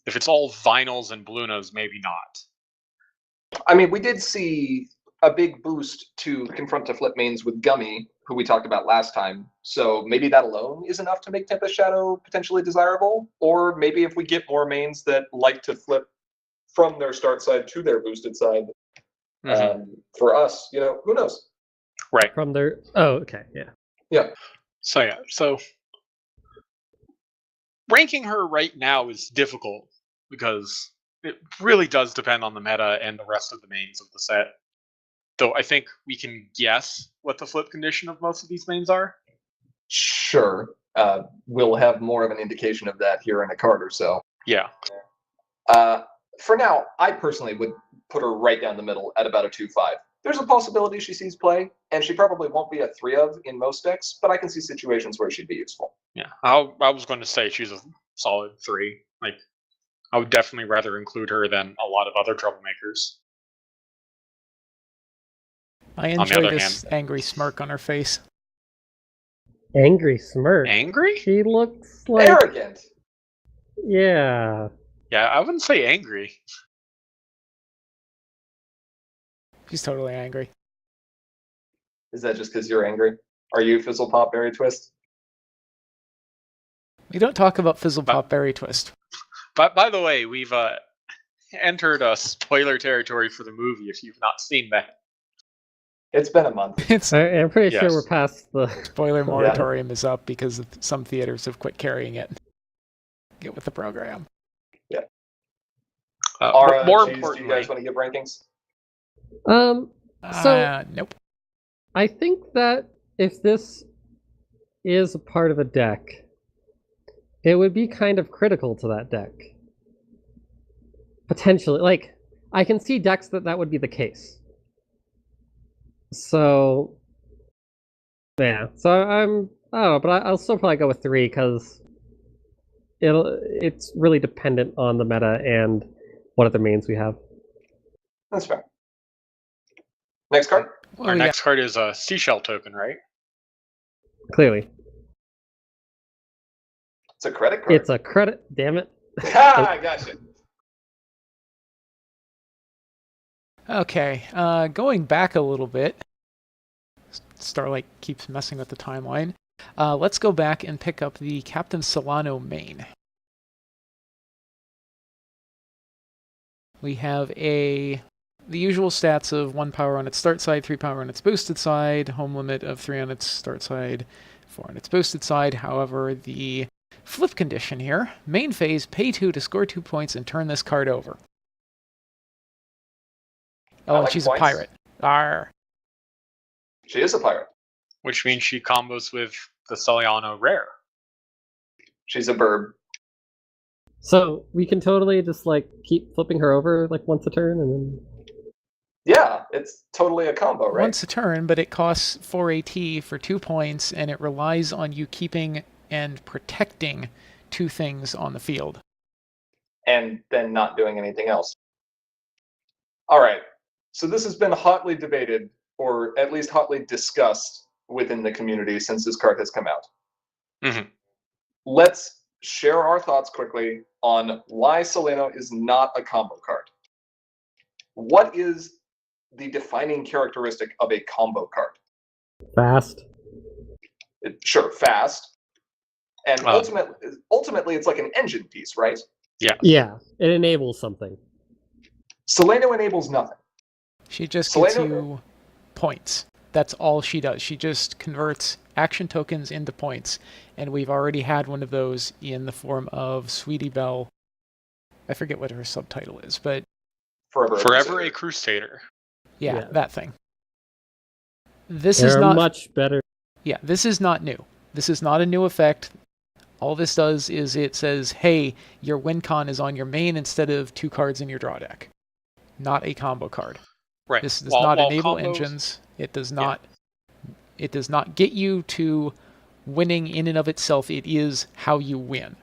If it's all vinyls and Blunas, maybe not. I mean, we did see a big boost to confront to flip mains with Gummy, who we talked about last time. So maybe that alone is enough to make Tempest Shadow potentially desirable. Or maybe if we get more mains that like to flip from their start side to their boosted side, for us, who knows? Right. From their okay, yeah. Yeah. So ranking her right now is difficult because it really does depend on the meta and the rest of the mains of the set. Though I think we can guess what the flip condition of most of these mains are. Sure. We'll have more of an indication of that here in a card or so. Yeah. For now, I personally would put her right down the middle at about a 2-5. There's a possibility she sees play, and she probably won't be a 3 of in most decks, but I can see situations where she'd be useful. Yeah. I was going to say she's a solid 3. Like, I would definitely rather include her than a lot of other troublemakers. I enjoy this angry smirk on her face. Angry smirk. Angry? She looks like arrogant. Yeah. Yeah, I wouldn't say angry. She's totally angry. Is that just because you're angry? Are you Fizzlepop Berry Twist? We don't talk about Fizzlepop Berry Twist. But by the way, we've entered a spoiler territory for the movie if you've not seen that. It's been a month. I'm pretty sure we're past the spoiler moratorium is up because some theaters have quit carrying it. Get with the program. Yeah. More do importantly, you guys want to give rankings? So nope. I think that if this is a part of a deck, it would be kind of critical to that deck. Potentially, like I can see decks that would be the case. So yeah, so I don't know, but I'll still probably go with 3 because it's really dependent on the meta and what other mains we have. That's fair. Next card? Our next card is a Seashell token, right? Clearly. It's a credit card. It's a credit, damn it. I gotcha. Okay, going back a little bit. Starlight keeps messing with the timeline. Let's go back and pick up the Captain Solano main. We have the usual stats of 1 power on its start side, 3 power on its boosted side, home limit of 3 on its start side, 4 on its boosted side. However, the flip condition here, main phase, pay 2 to score 2 points and turn this card over. Oh, like she's points. a pirate. Arr. She is a pirate. Which means she combos with the Celiano rare. She's a burb. So we can totally just like keep flipping her over like once a turn and then. Yeah, it's totally a combo, right? Once a turn, but it costs 4 AT for 2 points, and it relies on you keeping and protecting 2 things on the field. And then not doing anything else. All right. So this has been hotly debated, or at least hotly discussed within the community since this card has come out. Mm-hmm. Let's share our thoughts quickly on why Solano is not a combo card. What is the defining characteristic of a combo card? Fast. Sure, fast. And ultimately, it's like an engine piece, right? Yeah. Yeah, it enables something. Solano enables nothing. She just gets you points. That's all she does. She just converts action tokens into points. And we've already had one of those in the form of Sweetie Belle. I forget what her subtitle is, but... Forever a Crusader. Yeah, that thing. This is not much better. Yeah, this is not new. This is not a new effect. All this does is it says, hey, your win con is on your main instead of 2 cards in your draw deck. Not a combo card. Right. This does not enable engines. It does not. Yeah. It does not get you to winning in and of itself. It is how you win,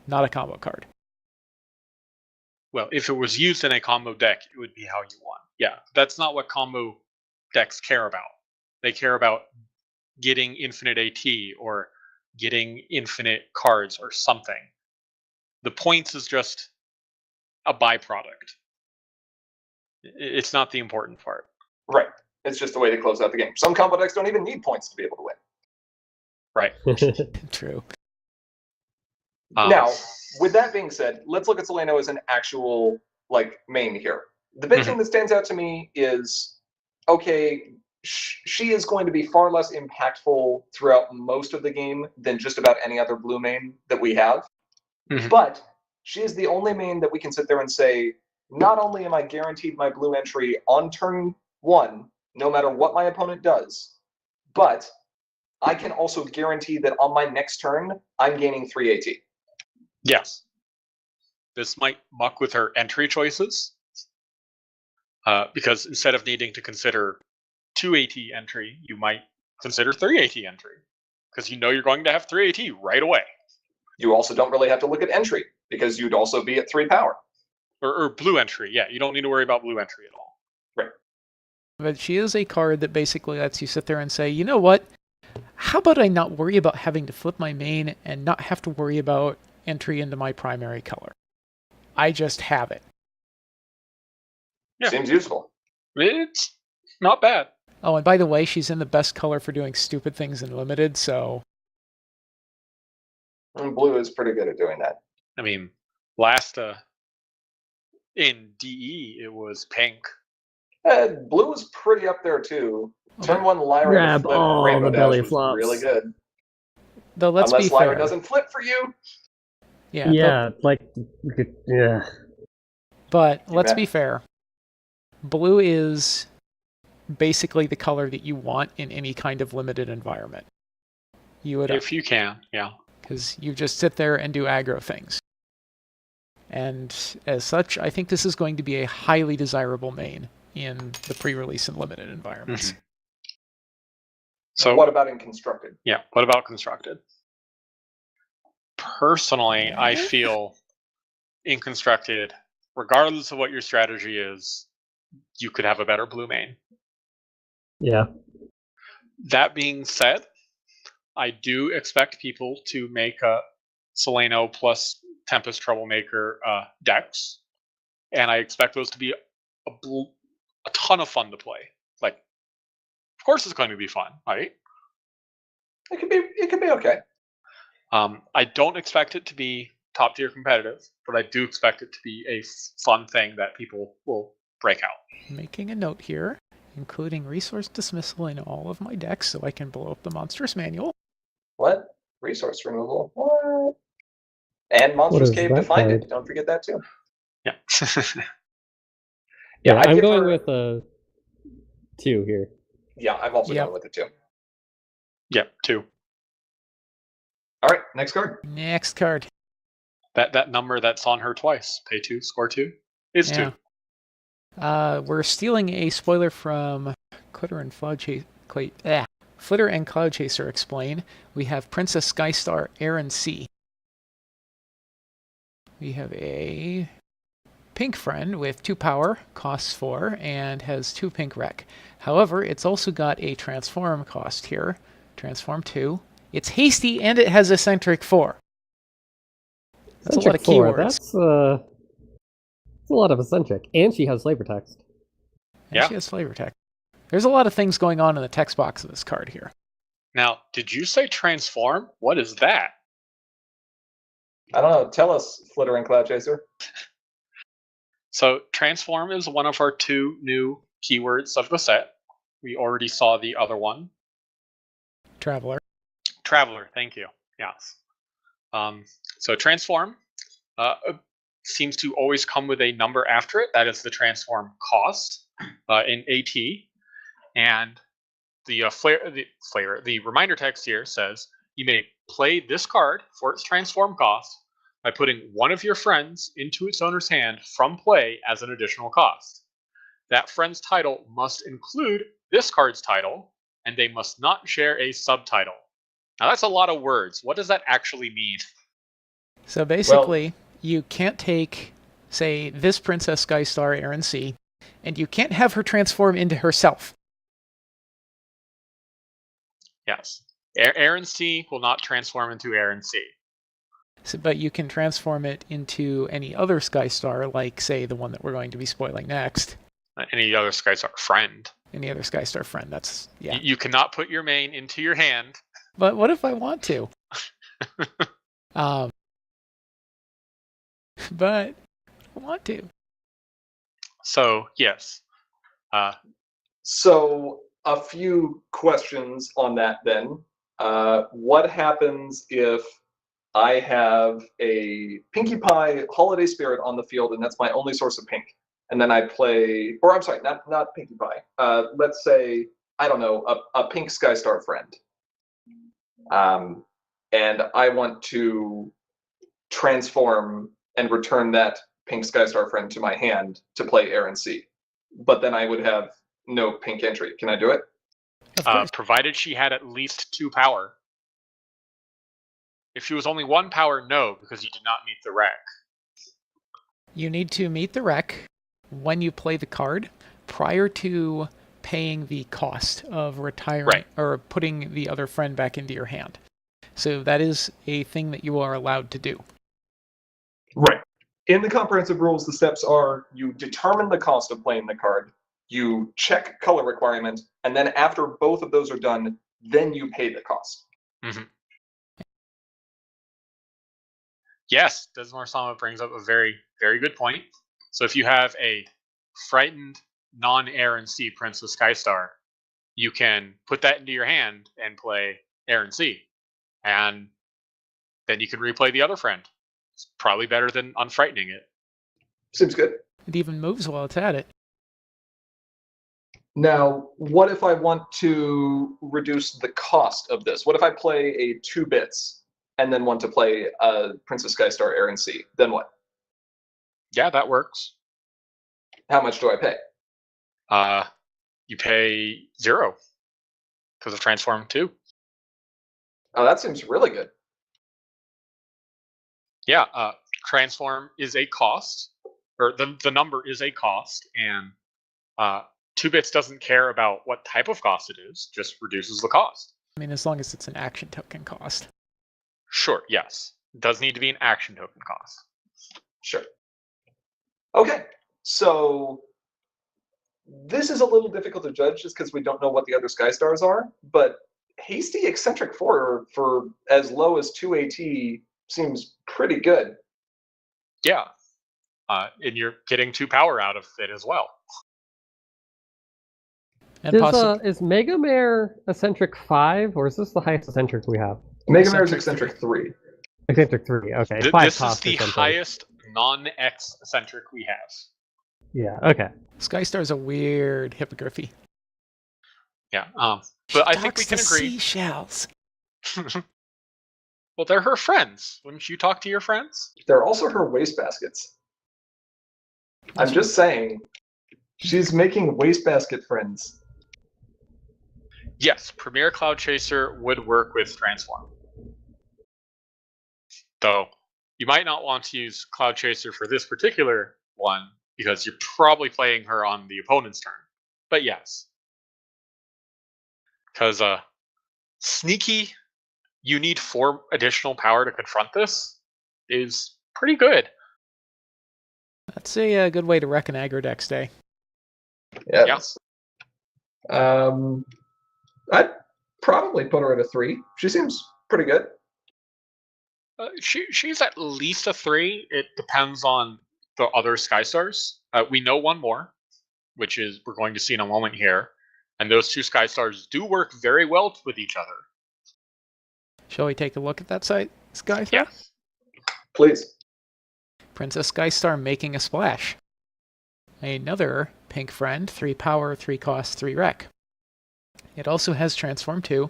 not a combo card. Well, if it was used in a combo deck, it would be how you won. Yeah, that's not what combo decks care about. They care about getting infinite AT or getting infinite cards or something. The points is just a byproduct. It's not the important part. Right. It's just a way to close out the game. Some combo decks don't even need points to be able to win. Right. True. Now, with that being said, let's look at Soleno as an actual main here. The big thing that stands out to me is, okay, she is going to be far less impactful throughout most of the game than just about any other blue main that we have. But she is the only main that we can sit there and say, not only am I guaranteed my blue entry on turn 1, no matter what my opponent does, but I can also guarantee that on my next turn, I'm gaining 3 AT. Yes. This might muck with her entry choices, because instead of needing to consider 2 AT entry, you might consider 3 AT entry, because you know you're going to have 3 AT right away. You also don't really have to look at entry, because you'd also be at 3 power. Or blue entry, yeah. You don't need to worry about blue entry at all. Right. But she is a card that basically lets you sit there and say, you know what? How about I not worry about having to flip my main and not have to worry about entry into my primary color? I just have it. Yeah. Seems useful. It's not bad. Oh, and by the way, she's in the best color for doing stupid things in Limited, so... And blue is pretty good at doing that. I mean, last in DE, it was pink. Blue was pretty up there, too. Turn 1 Lyra Grab flip all Rainbow the Dash belly was flops. really good. Though let's Unless be Lyra fair. doesn't flip for you. Yeah, Yeah, yeah. but let's bet. be fair. Blue is basically the color that you want in any kind of limited environment. You would, If you can, yeah. because you just sit there and do aggro things. And as such, I think this is going to be a highly desirable main in the pre-release and limited environments. So what about in constructed? Yeah, what about constructed? Personally, I feel in constructed, regardless of what your strategy is, you could have a better blue main. Yeah. That being said, I do expect people to make a Soleno plus Tempest Troublemaker decks, and I expect those to be a ton of fun to play. Like, of course it's going to be fun, right? It could be okay. I don't expect it to be top tier competitive, but I do expect it to be a fun thing that people will break out. Making a note here, including resource dismissal in all of my decks so I can blow up the monstrous manual. What? Resource removal? What? And Monstrous is Cave that to find card? it. Don't forget that too. Yeah. Yeah, I'd I'm give going her- with a 2 here. Yeah, I'm also Yep. going with it too. Yep, 2. All right, next card. Next card. That number that's on her twice, pay 2, score 2, is 2. We're stealing a spoiler from Flitter and Cloud Chaser explain. We have Princess Skystar Aaron C. We have a pink friend with 2 power, costs 4, and has 2 pink rec. However, it's also got a transform cost here. Transform 2. It's hasty and it has eccentric 4. That's a lot of Eccentric 4, keywords. That's a lot of eccentric. And she has flavor text. And Yeah. she has flavor text. There's a lot of things going on in the text box of this card here. Now, did you say transform? What is that? I don't know. Tell us, Flitter and Cloud Chaser. So transform is one of our 2 new keywords of the set. We already saw the other one. Traveler. Traveler, thank you. Yes. So transform seems to always come with a number after it. That is the transform cost in AT. And the reminder text here says you may play this card for its transform cost by putting one of your friends into its owner's hand from play as an additional cost. That friend's title must include this card's title, and they must not share a subtitle. Now that's a lot of words. What does that actually mean? So basically, you can't take, say, this Princess Skystar Aaron C, and you can't have her transform into herself. Yes. Aaron C will not transform into Aaron C. So, but you can transform it into any other Skystar, like, say, the one that we're going to be spoiling next. Any other Skystar friend. Any other Skystar friend, that's, yeah. You cannot put your main into your hand. But what if I want to? But I want to. So, yes. So a few questions on that then. What happens if I have a Pinkie Pie Holiday Spirit on the field and that's my only source of pink? And then I play, or I'm sorry, not Pinkie Pie. Let's say, I don't know, a pink Skystar friend. And I want to transform and return that pink Skystar friend to my hand to play Air and Sea. But then I would have no pink entry. Can I do it? Of course. Provided she had at least 2 power. If she was only 1 power, no, because you did not meet the rec. You need to meet the rec when you play the card prior to paying the cost of retiring Right. or putting the other friend back into your hand. So that is a thing that you are allowed to do. Right. In the comprehensive rules, the steps are you determine the cost of playing the card, you check color requirement, and then after both of those are done, then you pay the cost. Mm-hmm. Yes, Desmar Sama brings up a very, very good point. So if you have a frightened non-Air and Sea Princess Skystar, you can put that into your hand and play Air and Sea. And then you can replay the other friend. It's probably better than unfrightening it. Seems good. It even moves while it's at it. Now, what if I want to reduce the cost of this? What if I play a 2 bits and then want to play Princess Skystar Air and Sea? Then what? Yeah, that works. How much do I pay? You pay 0 because of Transform 2. Oh, that seems really good. Yeah, Transform is a cost, or the number is a cost, and 2 bits doesn't care about what type of cost it is, just reduces the cost. I mean, as long as it's an action token cost. Sure, yes. It does need to be an action token cost. Sure. Okay, so this is a little difficult to judge just because we don't know what the other Skystars are, but Hasty Eccentric 4 for as low as 2 AT seems pretty good. Yeah, and you're getting 2 power out of it as well. And possibly Is Mega Mare Eccentric 5, or is this the highest Eccentric we have? Mega Mare's Eccentric 3. Eccentric 3, okay. This 5 is cost the or something. highest non-X eccentric we have. Yeah, okay. Skystar's a weird hippogriffy. Yeah, but I think we Talks can to agree. Seashells. Well, they're her friends. Wouldn't you talk to your friends? They're also her wastebaskets. I'm just saying, she's making wastebasket friends. Yes, Premier Cloud Chaser would work with Transform. Though, you might not want to use Cloud Chaser for this particular one, because you're probably playing her on the opponent's turn. But yes. Because, Sneaky, you need 4 additional power to confront this, is pretty good. That's a good way to wreck an aggro dex day. Yeah. I'd probably put her at a 3. She seems pretty good. She's at least a 3. It depends on the other Skystars. We know one more, which is we're going to see in a moment here. And those 2 Skystars do work very well with each other. Shall we take a look at that site, Skystar? Yeah. Please. Princess Skystar making a splash. Another pink friend, 3 power, 3 cost, 3 rec. It also has Transform 2,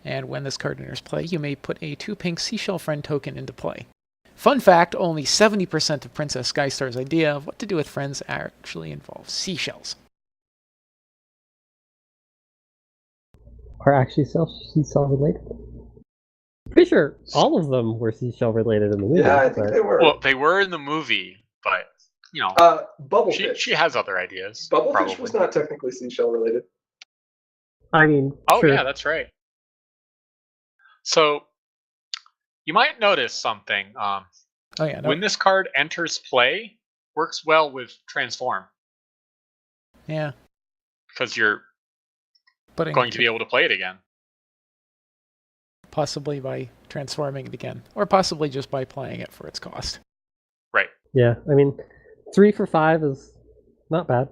and when this card enters play, you may put a 2 pink Seashell Friend token into play. Fun fact, only 70% of Princess Skystar's idea of what to do with friends actually involves seashells. Are actually seashell related? Pretty sure all of them were seashell related in the movie. Yeah, I think they were. Well, they were in the movie, but, you know, Bubblefish. she has other ideas. Bubblefish probably. was not technically seashell related. I mean, Oh, sure. yeah, that's right. So, you might notice something. Oh yeah, no, When this card enters play, works well with transform yeah, because you're putting going to be able to play it again. possibly by transforming it again, or possibly just by playing it for its cost. Right. Yeah, I mean, 3 for 5 is not bad.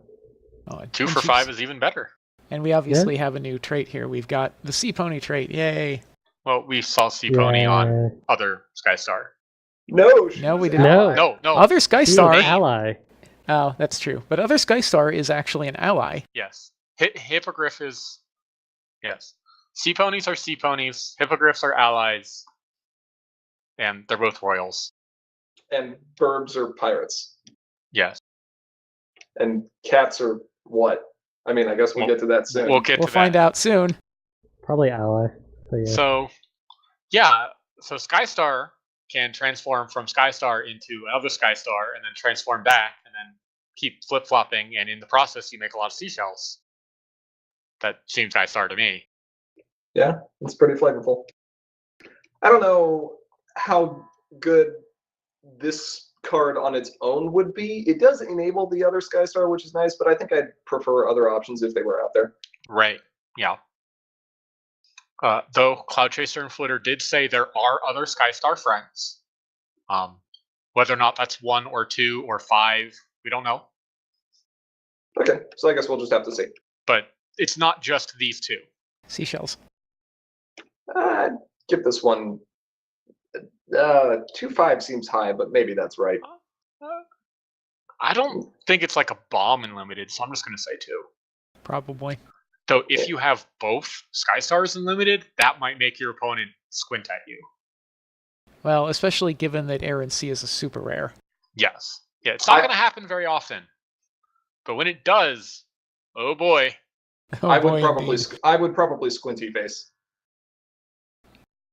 Oh, and 2 for she's- 5 is even better. And we obviously have a new trait here. We've got the Sea Pony trait. Yay! Well, we saw Sea Pony on Yeah. other Skystar. No, she No, was we did ally. No, no. Other She's Skystar. an ally. Oh, that's true. But Other Skystar is actually an ally. Yes. Hippogriff is. Yes. Sea Ponies are Sea Ponies. Hippogriffs are allies. And they're both royals. And burbs are pirates. Yes. And cats are what? I mean, I guess we'll get to that soon. We'll get We'll to find that. out soon. Probably ally. So yeah. So, yeah. So Skystar can transform from Skystar into another Skystar and then transform back and then keep flip flopping. And in the process, you make a lot of seashells. That seems Skystar to me. Yeah, it's pretty flavorful. I don't know how good this card on its own would be. It does enable the other Skystar, which is nice, but I think I'd prefer other options if they were out there. Right. Yeah. Though Cloud Chaser and Flitter did say there are other Skystar friends. Whether or not that's 1 or 2 or 5, we don't know. Okay, so I guess we'll just have to see. But it's not just these two. Seashells. Give this one 2.5 seems high, but maybe that's right. I don't think it's like a bomb in limited, so I'm just going to say 2. Probably. Though if you have both Skystars in limited, that might make your opponent squint at you. Well, especially given that Air and Sea is a super rare. Yes. Yeah, it's not going to happen very often. But when it does, oh boy. Oh, I boy, would probably indeed. I would probably squinty face.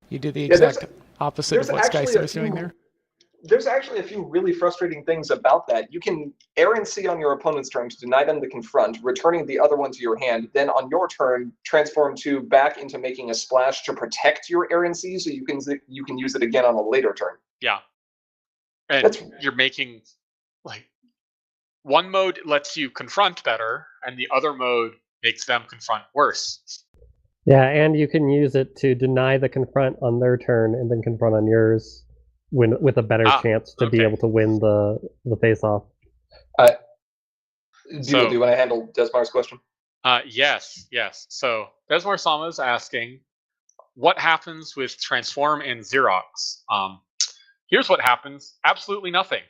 You do the Yeah, there's- exact opposite of there's what actually a Skystar's doing few- there. There's actually a few really frustrating things about that. You can Air and Sea on your opponent's turn to deny them the confront, returning the other one to your hand. Then on your turn, transform 2 back into making a splash to protect your Air and Sea, so you can use it again on a later turn. Yeah. And That's- you're making, like, one mode lets you confront better, and the other mode makes them confront worse. Yeah, and you can use it to deny the confront on their turn and then confront on yours with a better chance to be okay. able to win the face off. Do So- you want to handle Desmar's question? Yes. So Desmar Sama is asking, what happens with Transform and Xerox? Here's what happens. Absolutely nothing.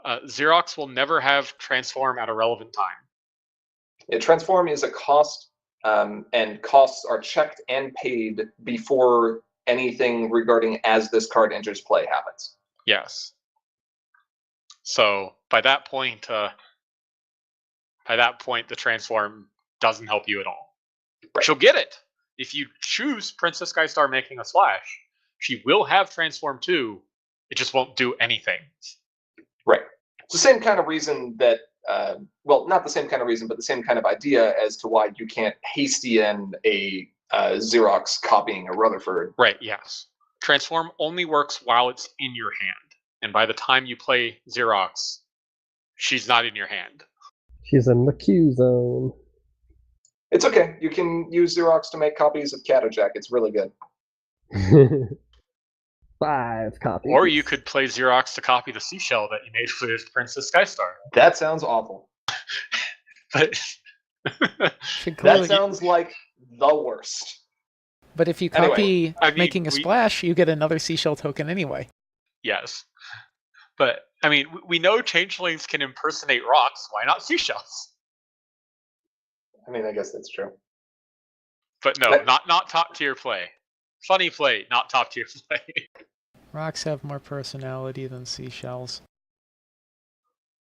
Xerox will never have Transform at a relevant time. Transform is a cost, and costs are checked and paid before anything regarding as this card enters play happens. Yes. So by that point, the Transform doesn't help you at all. Right. She'll get it. If you choose Princess Skystar making a splash, she will have Transform 2. It just won't do anything. Right. It's the same kind of reason that, well, not the same kind of reason, but the same kind of idea as to why you can't hasty in a Xerox copying a Rutherford. Right, yes. Transform only works while it's in your hand. And by the time you play Xerox, she's not in your hand. She's in the Q zone. It's okay. You can use Xerox to make copies of Catajack. It's really good. 5 copies. Or you could play Xerox to copy the seashell that you made with Princess Skystar. That sounds awful. But Should That clearly- sounds like the worst. But if you Anyway, copy I mean, making a splash, you get another seashell token anyway. yes. But, I mean, we know changelings can impersonate rocks. Why not seashells? I mean, I guess that's true. But no, That- not top tier play. Funny play, not top tier play. Rocks have more personality than seashells.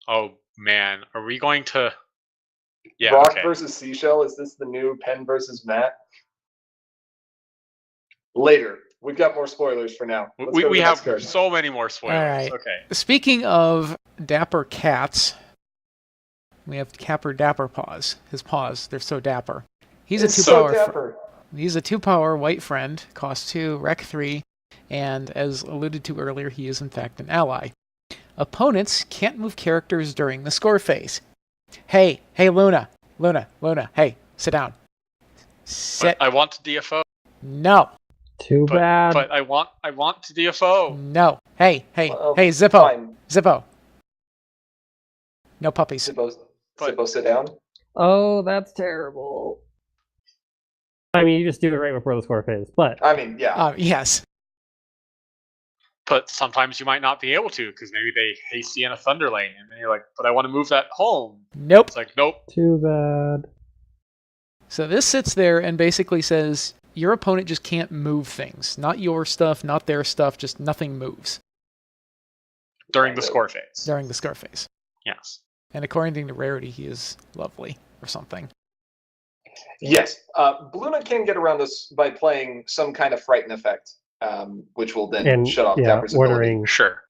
Oh, man. Are we going to... Yeah, Rock okay. versus Seashell, is this the new Penn versus Matt? Later. We've got more spoilers for now. Let's go to We the have next card. so many more spoilers. Alright. Okay. Speaking of dapper cats, we have Capper Dapper Paws. His paws, they're so dapper. He's It's a so 2-power. dapper. He's a 2-power white friend. Cost 2, Rec 3. And as alluded to earlier, he is in fact an ally. Opponents can't move characters during the score phase. Hey, Luna, hey, sit down. Sit. But I want to DFO. No. Too bad. But I want to DFO. No. Hey, Well, Zippo. Fine. Zippo. No puppies. Zippo, sit down. Oh, that's terrible. I mean, you just do it right before the score phase, but I mean, yeah. Yes. But sometimes you might not be able to because maybe they hasty in a thunder lane, and then you're like, but I want to move that home. Nope. It's like, nope. too bad. So this sits there and basically says your opponent just can't move things. Not your stuff, not their stuff, just nothing moves During the score phase. during the score phase. Yes. And according to Rarity, he is lovely or something. Yes. Baluna can get around this by playing some kind of frighten effect, which will then And shut off yeah, Capper's ability. ordering Sure.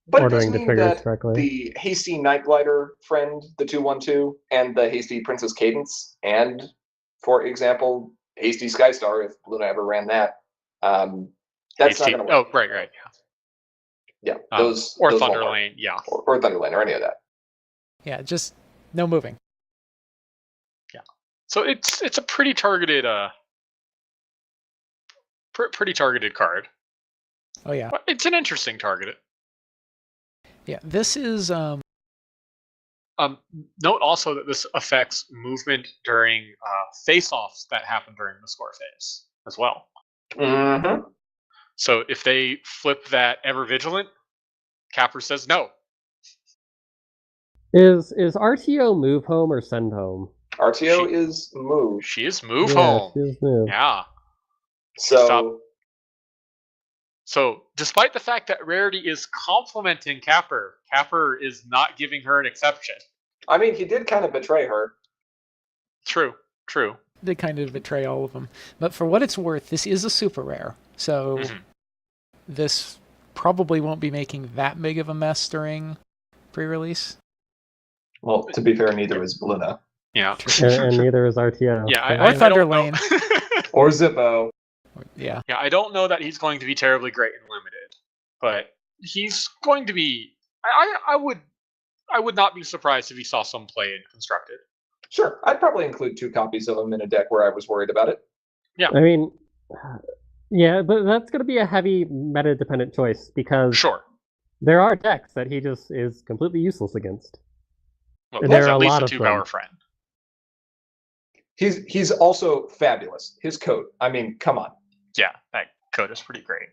But it ordering does the mean triggers that correctly. the hasty Night Glider friend, the 2/1/2, and the hasty Princess Cadence, and for example, hasty Skystar, if Luna ever ran that, that's not HT going to work. Oh, right. Yeah, Or those won't Thunder work. Lane, yeah. or Thunder Lane, or any of that. Yeah, just no moving. So it's a pretty targeted pretty targeted card. Oh yeah. But it's an interesting target. Yeah, this is Note also that this affects movement during face-offs that happen during the score phase as well. Mm-hmm. So if they flip that Ever Vigilant, Capper says no. Is RTO move home or send home? RTO is move. She is move Yeah, home. she is move. Yeah. So Stop. So despite the fact that Rarity is complimenting Capper, Capper is not giving her an exception. I mean, he did kind of betray her. True. they kind of betray all of them. But for what it's worth, this is a super rare. So this probably won't be making that big of a mess during pre-release. Well, to be fair, neither is Baluna. Yeah. And neither is RTO. Yeah, Or I don't Thunder know. Lane. Or Zippo. Yeah. Yeah, I don't know that he's going to be terribly great in limited, but he's going to be. I would not be surprised if he saw some play in constructed. Sure, I'd probably include 2 copies of him in a deck where I was worried about it. I mean, yeah, but that's going to be a heavy meta-dependent choice because Sure. there are decks that he just is completely useless against. Well, There there's are at a least lot a of 2-power them. friend. He's also fabulous. His coat. I mean, come on. Yeah, that code is pretty great.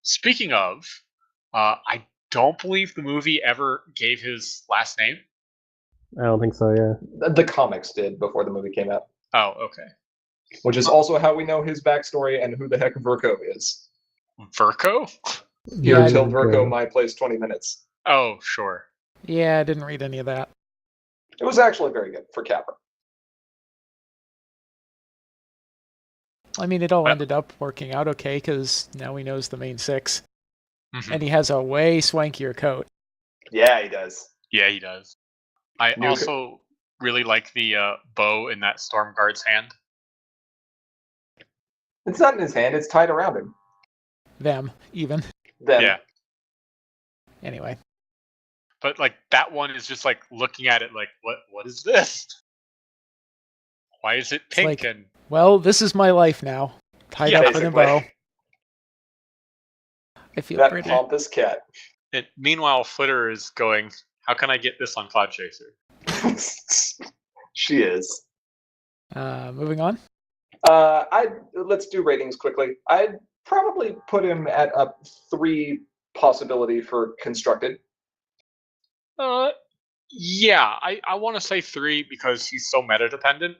Speaking of, I don't believe the movie ever gave his last name. I don't think so, yeah. The comics did before the movie came out, Oh, okay. which is also how we know his backstory and who the heck Virko is. Virko? Here Yeah, till I- Virko my plays 20 minutes. Oh, sure. Yeah, I didn't read any of that. It was actually very good for Capper. I mean, it all Well- ended up working out okay because now he knows the main 6. Mhm. And he has a way swankier coat. Yeah, he does. Yeah, he does. I New- also really like the bow in that Storm Guard's hand. It's not in his hand, it's tied around him. Them, even. Then Yeah. Anyway. But like that one is just like looking at it like, what is this? Why is it pink like- and Well, this is my life now. Tied Yeah, up in a bow. basically. I feel That pretty. pompous cat. meanwhile Flitter is going, how can I get this on Cloud Chaser? She is. Moving on. Let's do ratings quickly. I'd probably put him at a 3 possibility for constructed. Yeah, I want to say 3 because he's so meta dependent.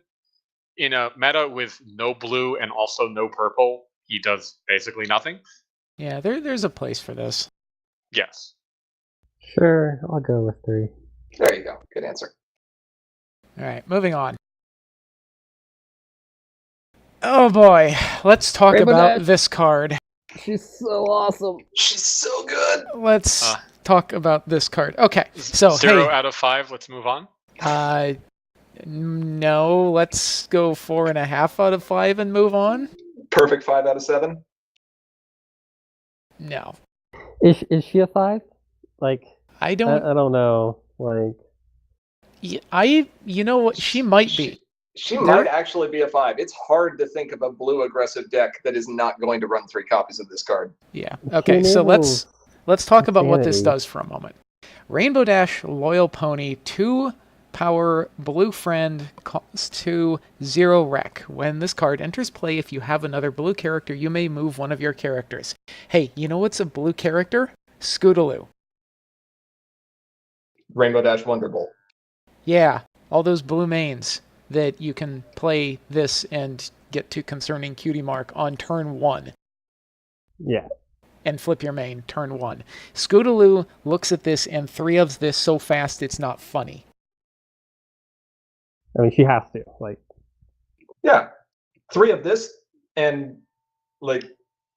In a meta with no blue and also no purple, he does basically nothing. Yeah, there's a place for this. Yes. Sure, I'll go with 3. There you go. Good answer. All right, moving on. Oh boy, let's talk Rainbow about Dash. this card. She's so awesome. She's so good. Let's talk about this card. Okay, so 0 hey, out of 5. Let's move on. no, let's go 4.5 out of 5 and move on. Perfect 5 out of 7. No. Is she a 5? Like, I I don't. don't know. Like, You know what? She might be. She There- might actually be a 5. It's hard to think of a blue aggressive deck that is not going to run 3 copies of this card. Yeah. she Okay. So enables let's talk about what this insanity. does for a moment. Rainbow Dash Loyal Pony 2 power blue friend cost 2 0 wreck. When this card enters play, if you have another blue character, you may move one of your characters. Hey, you know what's a blue character? Scootaloo. Rainbow Dash Wonderbolt. Yeah, all those blue mains that you can play this and get to Concerning Cutie Mark on turn 1 Yeah. and flip your main turn 1. Scootaloo looks at this and 3 of this so fast it's not funny. I mean, she has to. Like, Yeah. 3 of this, and like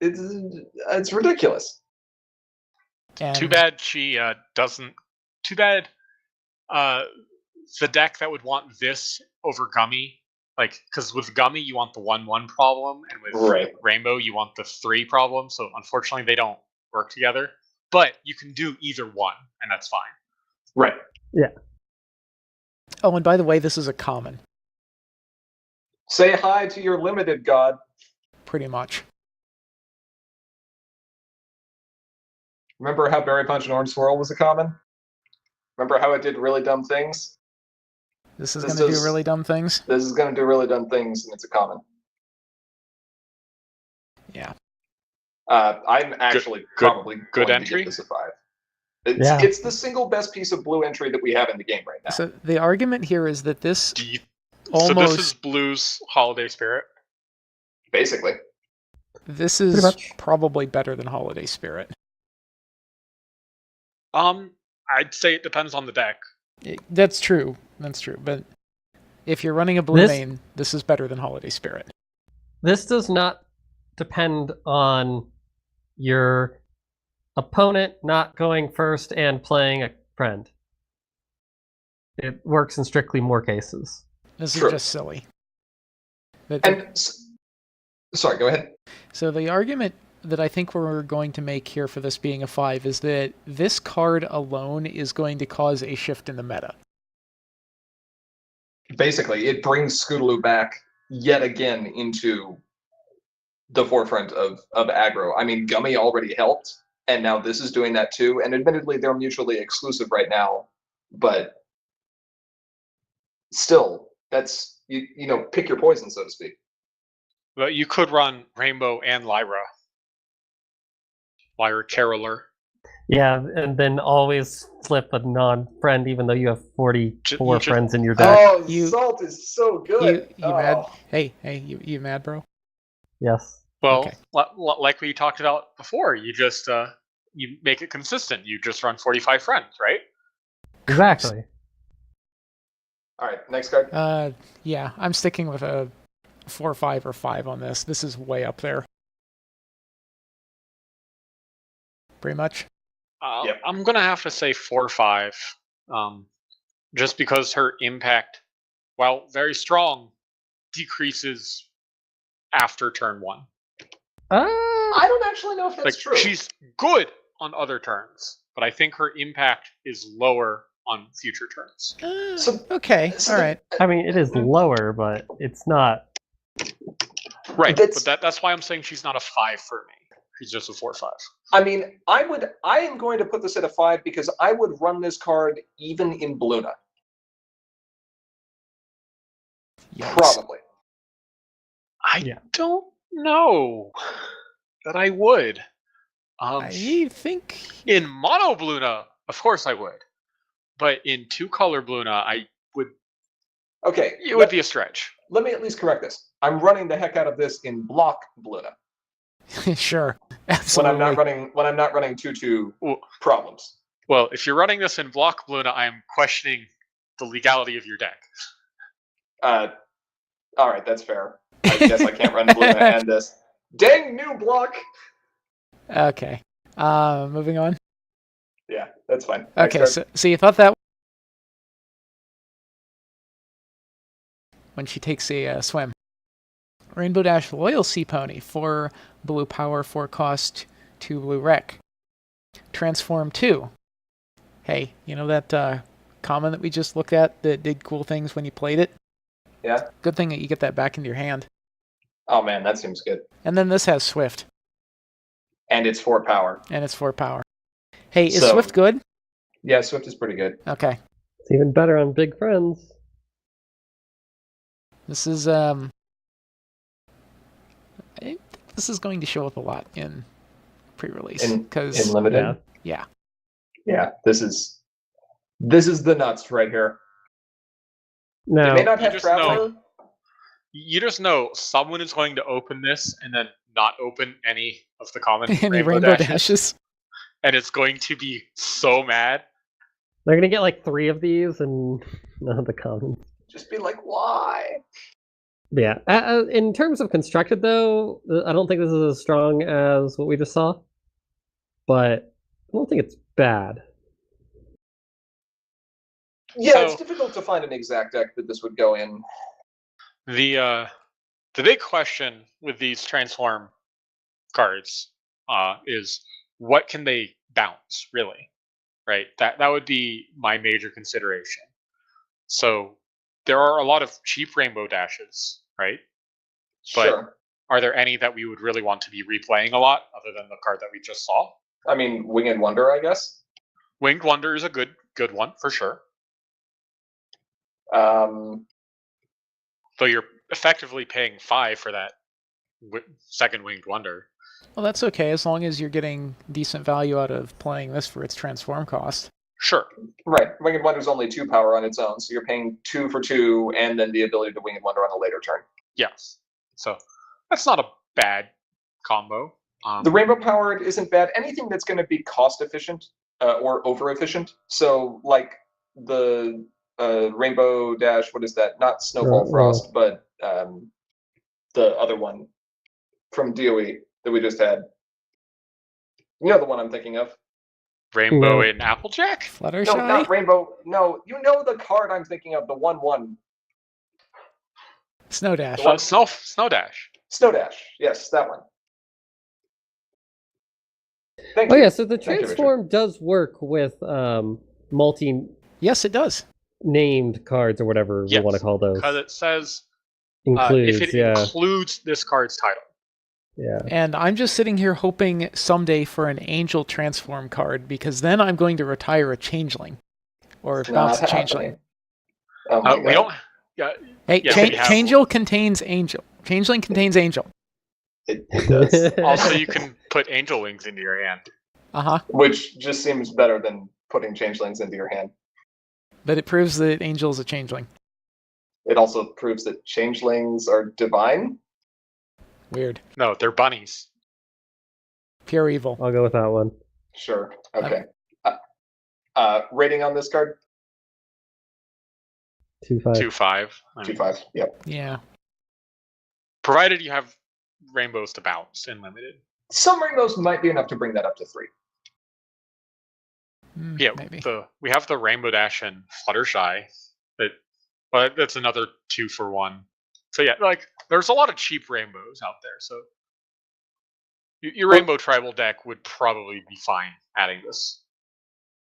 it's ridiculous. And Too bad she doesn't. Too bad the deck that would want this over Gummy, like, because with Gummy you want the 1/1 problem, and with Right. Rainbow you want the 3 problem. So unfortunately they don't work together. But you can do either one, and that's fine. Right. oh, and by the way, this is a common, Say hi to your limited god. pretty much. Remember how Berry Punch and Orange Swirl was a common? Remember how it did really dumb things? This is This going to do is- really dumb things. This is going to do really dumb things, and it's a common. Yeah. I'm actually probably good going to entry? give this a 5. It's, Yeah. it's the single best piece of blue entry that we have in the game right now. So the argument here is that this Do you, so almost this is Blue's Holiday Spirit. Basically. this Pretty is much. probably better than Holiday Spirit. I'd say it depends on the deck. That's true. That's true. But if you're running a blue This- main, this is better than Holiday Spirit. this does not depend on your opponent not going first and playing a friend. It works in strictly more cases. This True. is just silly. But And sorry, go ahead. so the argument that I think we're going to make here for this being a 5 is that this card alone is going to cause a shift in the meta. Basically, it brings Scootaloo back yet again into the forefront of aggro. I mean, Gummy already helped, and now this is doing that too. And admittedly, they're mutually exclusive right now, but still, that's you know, pick your poison, so to speak. But you could run Rainbow and Lyra. Lyra Caroler. Yeah, and then always flip a non-friend, even though you have 44 you ju- friends in your deck. Oh, You- Salt is so good. You mad? Hey, you mad, bro? Yes. Well, Okay. like we talked about before, you just you make it consistent. You just run 45 friends, right? Exactly. All right, next card. Yeah, I'm sticking with a 4, 5, or 5 on this. This is way up there. Pretty much. Yep. I'm gonna have to say 4 or 5, just because her impact, while very strong, decreases after turn 1. I don't actually know if that's Like true. she's good on other turns, but I think her impact is lower on future turns. So- Okay, so all the- right. I mean, it is lower, but it's not. Right, That's- but that's why I'm saying she's not a 5 for me. She's just a 4/5. I mean, I am going to put this at a 5 because I would run this card even in Bluna. Yikes. Probably. I Yeah. don't know that I would. I think In mono Bluna, of course I would. But in 2-color Bluna, I would. Okay, It would be a stretch. let me at least correct this. I'm running the heck out of this in block Bluna sure, when absolutely. I'm not running 2/2 Well, problems. well, if you're running this in block Bluna, I am questioning the legality of your deck. All right, that's fair. I guess I can't run Bluna and this. Dang new block. Okay. Moving on. Yeah, that's fine. Next Okay, card. so you thought that when she takes a swim. Rainbow Dash Loyal Sea Pony for blue power for cost 2 blue wreck. Transform 2. Hey, you know that common that we just looked at that did cool things when you played it? Yeah. Good thing that you get that back into your hand. Oh man, that seems good. And then this has Swift, And it's 4 power. and it's 4 power. Hey, is So- Swift good? Yeah, Swift is pretty good. Okay. It's even better on Big Friends. This is this is going to show up a lot in pre-release In because limited. Yeah. yeah. This is the nuts right here. They Now, may not You have just Traveler. You just know someone is going to open this and then not open any of the common Any rainbow dashes, dashes. and it's going to be so mad. they're gonna get like 3 of these and none of the commons. Just be like, why? Yeah. In terms of constructed, though, I don't think this is as strong as what we just saw. But I don't think it's bad. Yeah, it's So- difficult to find an exact deck that this would go in. The big question with these transform cards is what can they bounce, really? Right? That would be my major consideration. So there are a lot of cheap rainbow dashes, right? But- Sure. Are there any that we would really want to be replaying a lot other than the card that we just saw? I mean, Winged Wonder, I guess. Winged Wonder is a good one for sure. Though you're effectively paying 5 for that second Winged Wonder. Well, that's okay as long as you're getting decent value out of playing this for its transform cost. Sure. Right. Winged Wonder's only 2 power on its own, so you're paying 2 for 2 and then the ability to Winged Wonder on a later turn. Yes. So that's not a bad combo. The Rainbow Powered isn't bad. Anything that's going to be cost efficient or over efficient. So, like the Rainbow Dash, what is that? Not Snowfall Oh. Frost, but the other one from DOE that we just had. You know the one I'm thinking of. Rainbow No. in Applejack? Fluttershy? No, not Rainbow. No, you know the card I'm thinking of, the 1/1. Snow Dash. The one- Snow Dash. Snow Dash. Yes, that one. Thank Oh you. yeah, so the Thank you, Richard. transform does work with multi-named Yes, it does. cards or whatever we Yes, want to call those. Because it says Includes, if it yeah, includes this card's title. yeah. And I'm just sitting here hoping someday for an Angel Transform card because then I'm going to retire a Changeling. Or It's bounce a not Changeling. happening. Oh my We God. don't. Yeah, Hey, Yes, we have- Changel contains Angel. Changeling contains Angel. It does. also, you can put angel wings into your hand. Uh-huh. Which just seems better than putting changelings into your hand. But it proves that Angel's a Changeling. It also proves that changelings are divine. Weird. No, they're bunnies. Pure evil. I'll go with that one. Sure. Okay. Rating on this card? 2/5. 2/5. I mean, 2/5. Yep. Yeah. provided you have rainbows to bounce in limited. Some rainbows might be enough to bring that up to 3. Yeah, Maybe. we have the Rainbow Dash and Fluttershy, but that's another 2 for 1. So yeah, like there's a lot of cheap rainbows out there. So your Rainbow Tribal deck would probably be fine adding this.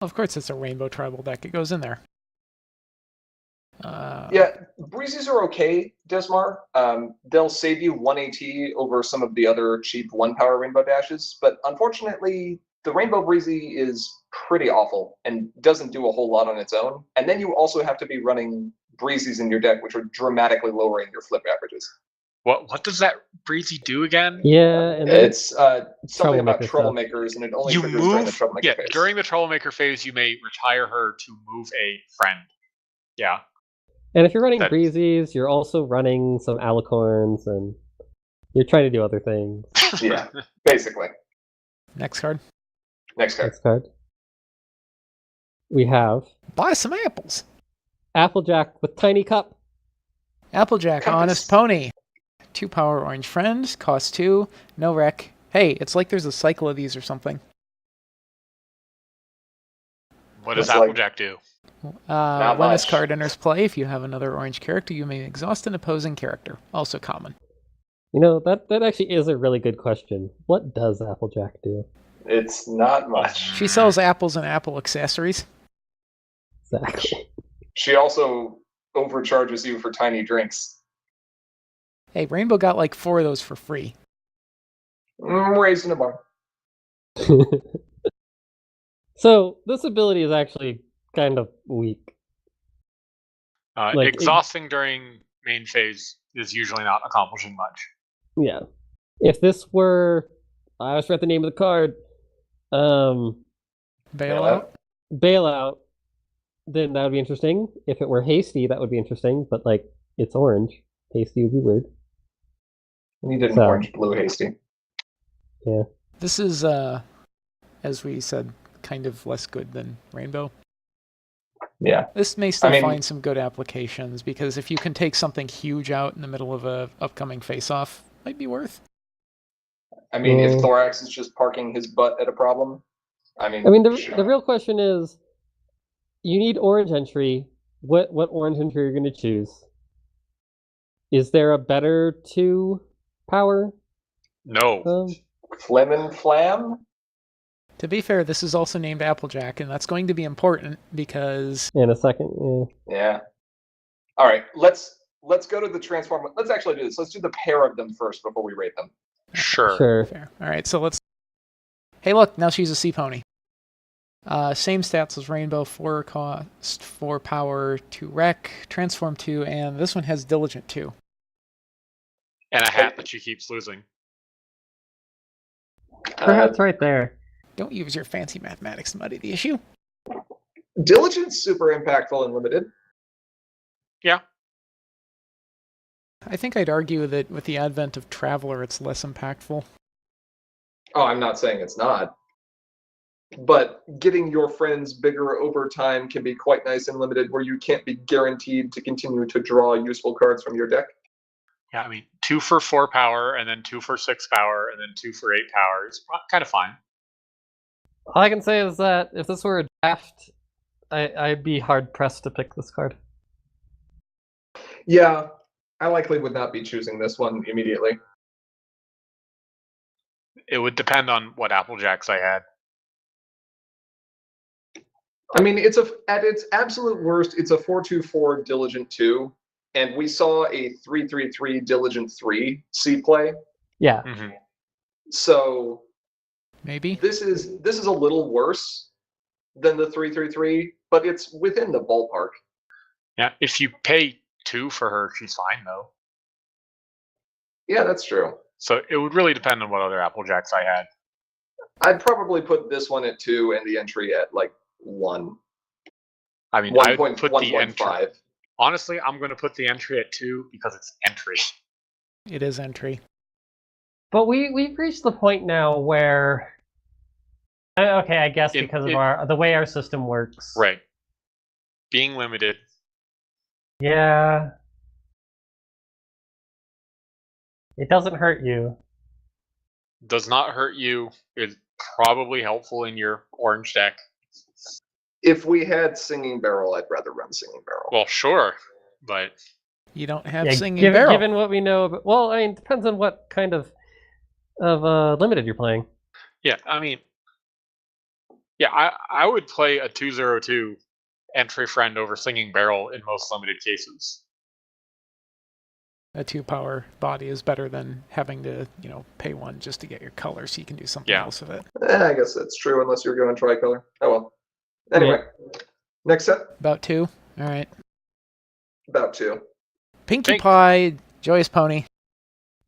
Of course, it's a Rainbow Tribal deck. It goes in there. Yeah, breezes are okay, Desmar. They'll save you 1 AT over some of the other cheap 1 power rainbow dashes, but unfortunately, the Rainbow Breezy is pretty awful and doesn't do a whole lot on its own. And then you also have to be running breezes in your deck, which are dramatically lowering your flip averages. What does that Breezy do again? Yeah, and then It's something about Troublemaker troublemakers, stuff. and it only You triggers during the move, troublemaker yeah. phase. During the Troublemaker phase, you may retire her to move a friend. Yeah, and if you're running that- breezies, you're also running some alicorns, and you're trying to do other things. Yeah, basically. Next card. Next card. Next card. We have Buy some apples. Applejack with Tiny Cup. Applejack, Compass. Honest Pony. 2 power orange friend, cost 2, no wreck. Hey, it's like there's a cycle of these or something. what does Looks like- Applejack do? When this much. card enters play, if you have another orange character, you may exhaust an opposing character. Also common. That actually is a really good question. What does Applejack do? It's not much. She sells apples and apple accessories. Exactly. She also overcharges you for tiny drinks. Hey, Rainbow got like 4 of those for free. Raised in a bar. So this ability is actually kind of weak. Exhausting during main phase is usually not accomplishing much. Yeah. If this were, I always forget the name of the card, Bailout? Bailout, then that would be interesting. If it were Hasty, that would be interesting, but like, it's orange. Hasty would be weird. We need an So- orange blue hasty. Yeah. This is, as we said, kind of less good than Rainbow. Yeah. This may still mean- find some good applications, because if you can take something huge out in the middle of a upcoming face-off, might be worth. I mean, Yeah. if Thorax is just parking his butt at a problem, I mean, sure. The real question is, you need orange entry. What orange entry are you going to choose? Is there a better 2 power? No. Flim and Flam? To be fair, this is also named Applejack, and that's going to be important because In a second, Yeah. All right, let's go to the transform. Let's actually do this. Let's do the pair of them first before we rate them. Sure. Sure. fair. All right, so let's. Hey, look! Now she's a sea pony. Same stats as Rainbow: 4 cost, 4 power, 2 wreck, transform 2, and this one has diligent 2. And a hat that she keeps losing. Perhaps right there. Don't use your fancy mathematics to muddy the issue. Diligence super impactful and limited. Yeah. I think I'd argue that with the advent of Traveler, it's less impactful. Oh, I'm not saying it's not. But getting your friends bigger over time can be quite nice and limited, where you can't be guaranteed to continue to draw useful cards from your deck. Yeah, I mean, 2 for 4 power, and then 2 for 6 power, and then 2 for 8 power is kind of fine. All I can say is that if this were a draft, I'd be hard pressed to pick this card. Yeah, I likely would not be choosing this one immediately. It would depend on what Applejacks I had. I mean, at its absolute worst, it's a 4/2/4 Diligent 2, and we saw a 3/3/3 Diligent 3 C play. Yeah. Mm-hmm. So Maybe. this is a little worse than the 3/3/3, but it's within the ballpark. Yeah, if you pay 2 for her, she's fine though. Yeah, that's true. So it would really depend on what other Applejacks I had. I'd probably put this one at 2 and the entry at like 1. I mean, I would put the entry. 1.5. Honestly, I'm going to put the entry at 2 because it's entry. It is entry. But we've reached the point now where, okay, I guess because of the way our system works. Right. Being limited. Yeah. It doesn't hurt you. Does not hurt you. It's probably helpful in your orange deck. If we had Singing Barrel, I'd rather run Singing Barrel. Well, sure, but You don't have Yeah, Singing Barrel. given what we know about, well, I mean, it depends on what kind of limited you're playing. yeah, I mean, yeah, I would play a 2/02 entry friend over Singing Barrel in most limited cases. A 2-power body is better than having to, pay 1 just to get your color so you can do something Yeah. else with it. I guess that's true unless you're going tricolor. Oh well. Anyway, next set, About 2. All right. about 2. Pinkie Pink. Pie, Joyous Pony.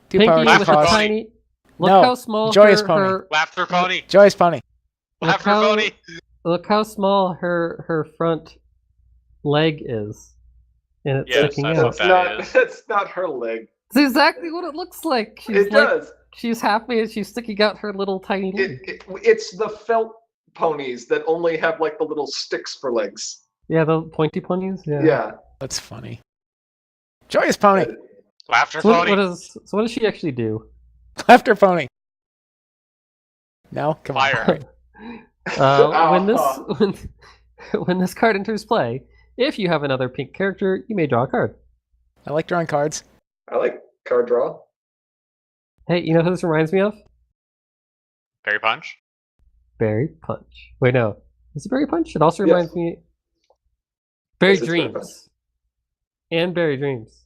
2 Pinky power, with 2 Laughter her cost. Pony. tiny. Look No, how small Joyous her, Pony. her Laughter Pony. Joyous Pony. Look Laughter how- Pony. look how small her front leg is, and it's Yes, sticking that's out. what that is. That's not her leg. It's exactly what it looks like. It does. She's happy and she's sticking out her little tiny leg. It's the felt ponies that only have like the little sticks for legs. Yeah, the pointy ponies. Yeah. Yeah. That's funny. Joyous Pony. Laughter So what, Pony. what does she actually do? Laughter Pony. No? Come Fire. on. When this card enters play, if you have another pink character, you may draw a card. I like drawing cards. I like card draw. Hey, you know who this reminds me of? Berry Punch. Berry Punch. Wait, no. Is it Berry Punch? It also Yes. reminds me. Berry Yes, it's Berry Punch. Dreams. And Berry Dreams.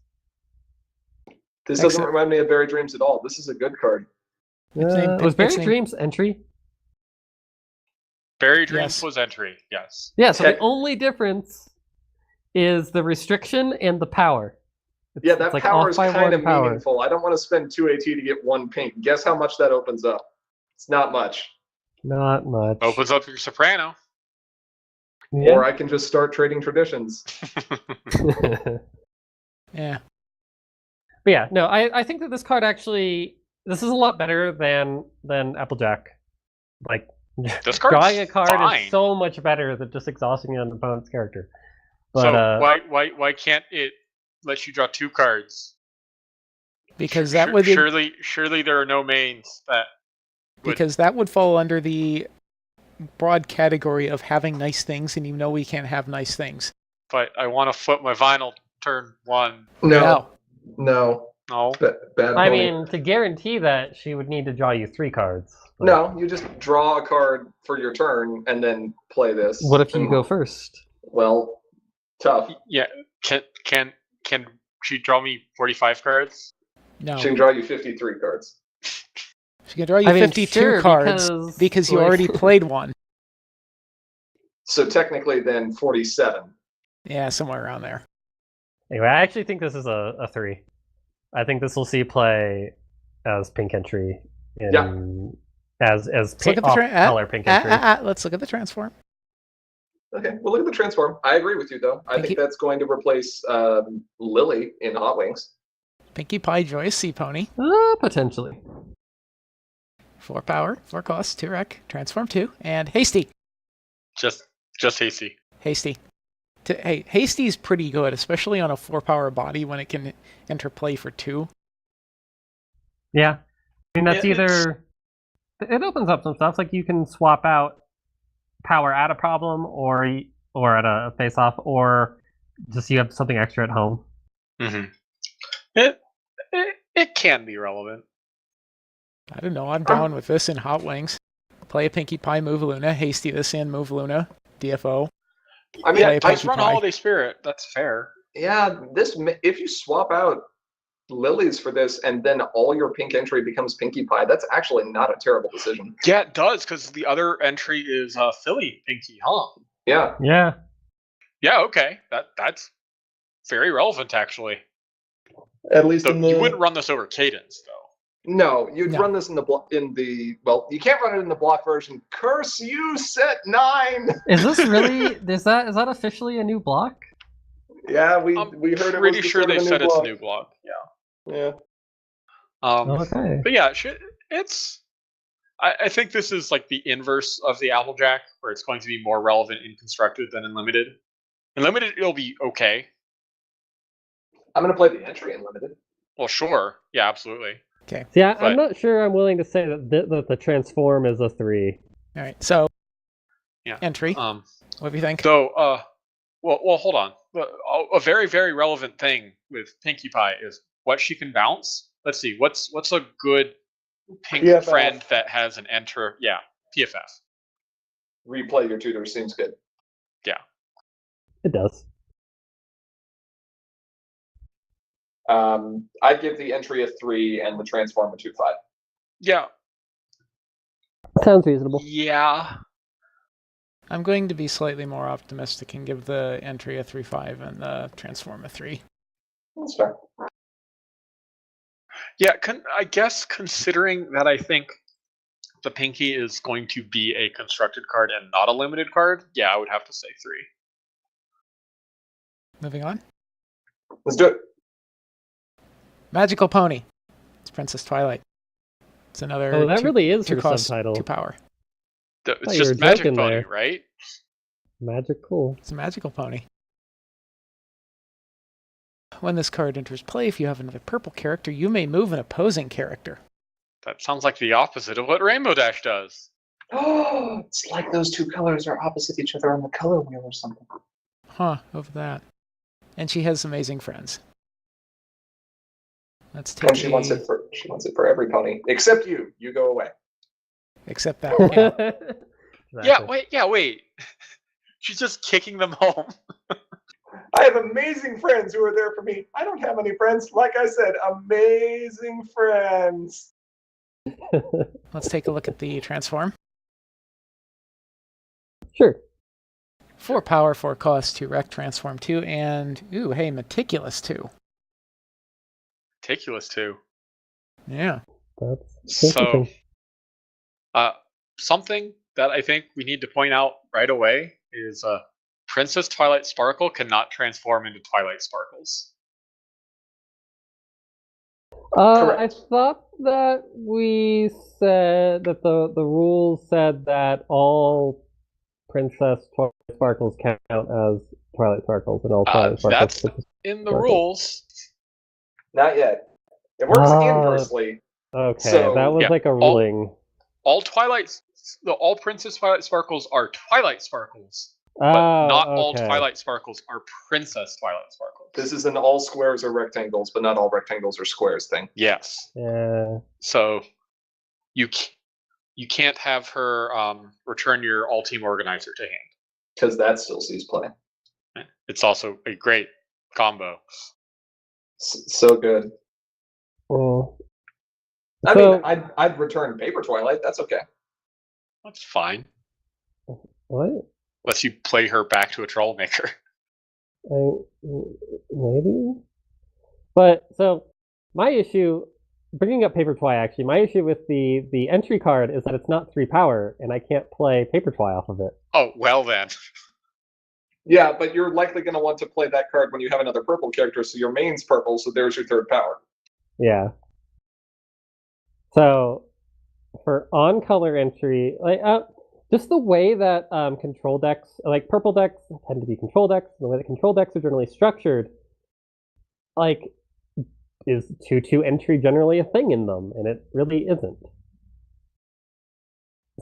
This doesn't Excellent. remind me of Berry Dreams at all. This is a good card. It's named- Was Berry it's named- Dreams entry? Berry Dreams Yes. was entry. Yes. Yeah, so Tech- the only difference is the restriction and the power. Yeah, that it's like power off is by kind one of power. meaningful. I don't want to spend 2 AT to get 1 pink. Guess how much that opens up? It's not much. Not much. Opens up your Soprano. Yeah. Or I can just start trading traditions. Yeah. But yeah, no, I think that this card actually this is a lot better than Applejack. Like This card's drawing a card fine. is so much better than just exhausting an opponent's character. But So why can't it let you draw 2 cards? Because that would surely there are no mains that would, because that would fall under the broad category of having nice things, and you know we can't have nice things. but I want to flip my vinyl turn 1. No. No. No. Bad I pony. mean, to guarantee that, she would need to draw you 3 cards. But No, you just draw a card for your turn and then play this. What if you And- go first? Well, tough. Yeah. Can she draw me 45 cards? No. She can draw you 53 cards. She can draw you I mean, 52 sure, cards because you like- already played one. So technically then 47. Yeah, somewhere around there. Anyway, I actually think this is a 3. I think this will see play as pink entry in as Let's look at the color pink entry. Let's look at the transform. Okay, well look at the transform. I agree with you though. I think that's going to replace Lily in Hot Wings. Pinkie Pie Joyous Sea Pony. Potentially. 4 power, 4 cost, 2 rec, transform 2, and Hasty. Just hasty. Hasty. Hey, Hasty's pretty good, especially on a 4 power body when it can enter play for 2. Yeah. I mean, that's Yeah, either... It opens up some stuff, like you can swap out power at a problem or at a face-off, or just you have something extra at home. Mm-hmm. It can be relevant. I don't know, I'm down with this in Hot Wings. Play a Pinkie Pie, move Luna, Hasty this in, move Luna, DFO. I mean, Play a Let's Pinkie run Pie. Holiday Spirit. That's fair. yeah, if you swap out Lilies for this and then all your pink entry becomes Pinkie Pie, that's actually not a terrible decision. Yeah, it does, because the other entry is Philly Pinky, huh? Yeah. Yeah. Yeah, okay. That's very relevant, actually. At least So you wouldn't run this over Cadence, though. No, you'd No. run this in the well, you can't run it in the block version. Curse you, set 9. Is this really... is that officially a new block? Yeah, we I'm heard it was pretty the sure start of they a new said it's a block. new block. Yeah. Yeah. Okay. But yeah, it's. I think this is like the inverse of the Applejack, where it's going to be more relevant in constructed than in limited. In limited, it'll be okay. I'm gonna play the entry in limited. Well, sure. Yeah, absolutely. See, I'm But- not sure I'm willing to say that the transform is a 3. Alright, so, Yeah. entry, what do you think? Though, well, hold on. A very, very relevant thing with Pinkie Pie is what she can bounce. Let's see. What's a good pink PFF. friend that has an enter? Yeah, PFF. Replay your tutors seems good. It does. I'd give the entry a 3 and the transform a 2-5. Yeah, Sounds reasonable. yeah. I'm going to be slightly more optimistic and give the entry a 3-5 and the transform a 3. That's fair. Yeah, I guess considering that I think the Pinky is going to be a constructed card and not a limited card, yeah, I would have to say 3. Moving on. Let's do it. Magical Pony. It's Princess Twilight. It's another Oh, that 2 really is her cost, subtitle. 2 power. It's thought you just were Magic joking Pony, there. right? Magical. It's a magical pony. When this card enters play, if you have another purple character, you may move an opposing character. That sounds like the opposite of what Rainbow Dash does. Oh, it's like those 2 colors are opposite each other on the color wheel or something. Huh, over that. And she has amazing friends. Let's take And she wants it for every pony except you. You go away. except that. Yeah. Exactly. Yeah, wait. She's just kicking them home. I have amazing friends who are there for me. I don't have any friends. Like I said, amazing friends. Let's take a look at the transform. Sure. 4 power, 4 cost, 2 wreck, transform 2, and ooh, hey, meticulous 2. Meticulous too. Yeah. That's So, interesting. something that I think we need to point out right away is Princess Twilight Sparkle cannot transform into Twilight Sparkles. I Correct. thought that we said that the rules said that all Princess Twilight Sparkles count as Twilight Sparkles, and all Twilight Sparkles. That's in the Sparkles. rules. Not yet. It works Ah. inversely. Okay, So, that was yeah, like a ruling. All Princess Twilight Sparkles are Twilight Sparkles, but Oh, not all okay. Twilight Sparkles are Princess Twilight Sparkles. This is an all squares are rectangles, but not all rectangles are squares thing. Yes. Yeah. So you can't have her return your all team organizer to hand. Because that still sees play. It's also a great combo. So good. Well, I So- mean, I'd return Paper Twilight. That's okay. That's fine. what? Unless you play her back to a troublemaker. Maybe. But so my issue, bringing up Paper Twi, actually, my issue with the entry card is that it's not 3 power, and I can't play Paper Twi off of it. Oh, well then. Yeah, but you're likely going to want to play that card when you have another purple character, so your main's purple, so there's your 3rd power. Yeah. So for on color entry, like just the way that control decks, like purple decks, tend to be control decks, the way that control decks are generally structured, like, is 2/2 entry generally a thing in them, and it really isn't.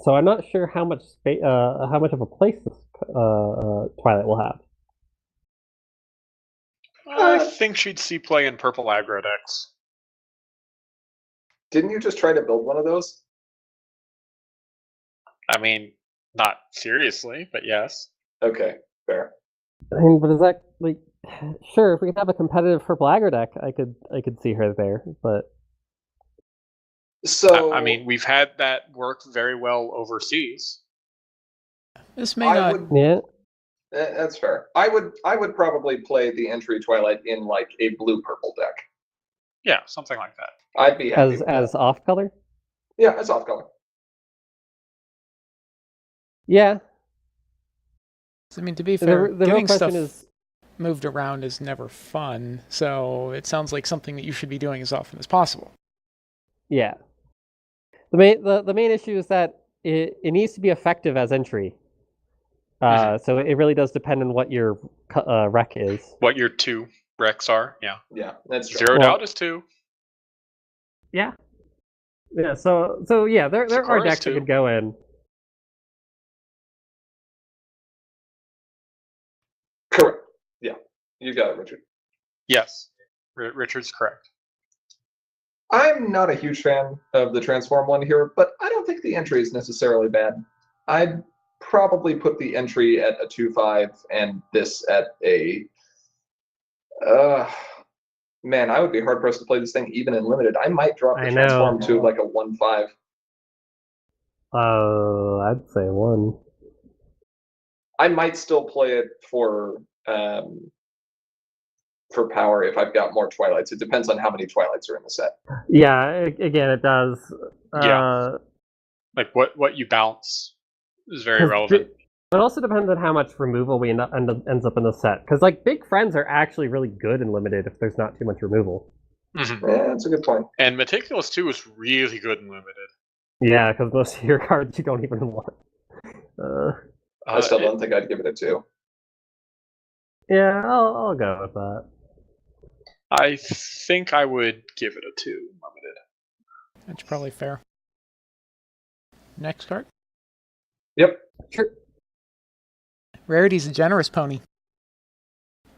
So I'm not sure how much how much of a place this Twilight will have. I think she'd see play in purple aggro decks. Didn't you just try to build one of those? I mean, not seriously, but yes. Okay, fair. I mean, but is that like, sure, if we could have a competitive purple aggro deck, I could see her there, but So I mean, we've had that work very well overseas. This may I not. would, yeah. that's fair. I would probably play the entry Twilight in like a blue purple deck. Yeah, something like that. I'd be happy with As off color. that. Yeah, that's off color. Yeah. I mean, to be fair, The real getting question stuff is, moved around is never fun. So it sounds like something that you should be doing as often as possible. yeah. The main issue is that it needs to be effective as entry. So it really does depend on what your rec is. What your 2 Rex are, yeah. Yeah, that's true. Zeroed Well- out is 2. Yeah. Yeah. So yeah, there are Sakura's decks that too. could go in. Correct. Yeah, you got it, Richard. Yes, Richard's correct. I'm not a huge fan of the transform one here, but I don't think the entry is necessarily bad. I'd probably put the entry at a 2/5 and this at a. Man, I would be hard pressed to play this thing even in limited. I might drop the I know. transform to like a 1/5. I'd say 1. I might still play it for power if I've got more Twilights. It depends on how many Twilights are in the set. Yeah. Again, it does. Yeah. Like what you bounce is very 'Cause relevant. It also depends on how much removal we ends up in the set. Because like big friends are actually really good in limited if there's not too much removal. Mhm. Yeah, that's a good point. And Meticulous 2 is really good in limited. Yeah, because most of your cards you don't even want. I still It- don't think I'd give it a 2. Yeah, I'll go with that. I think I would give it a 2 limited. That's probably fair. Next card. Yep. Sure. Rarity's a generous pony.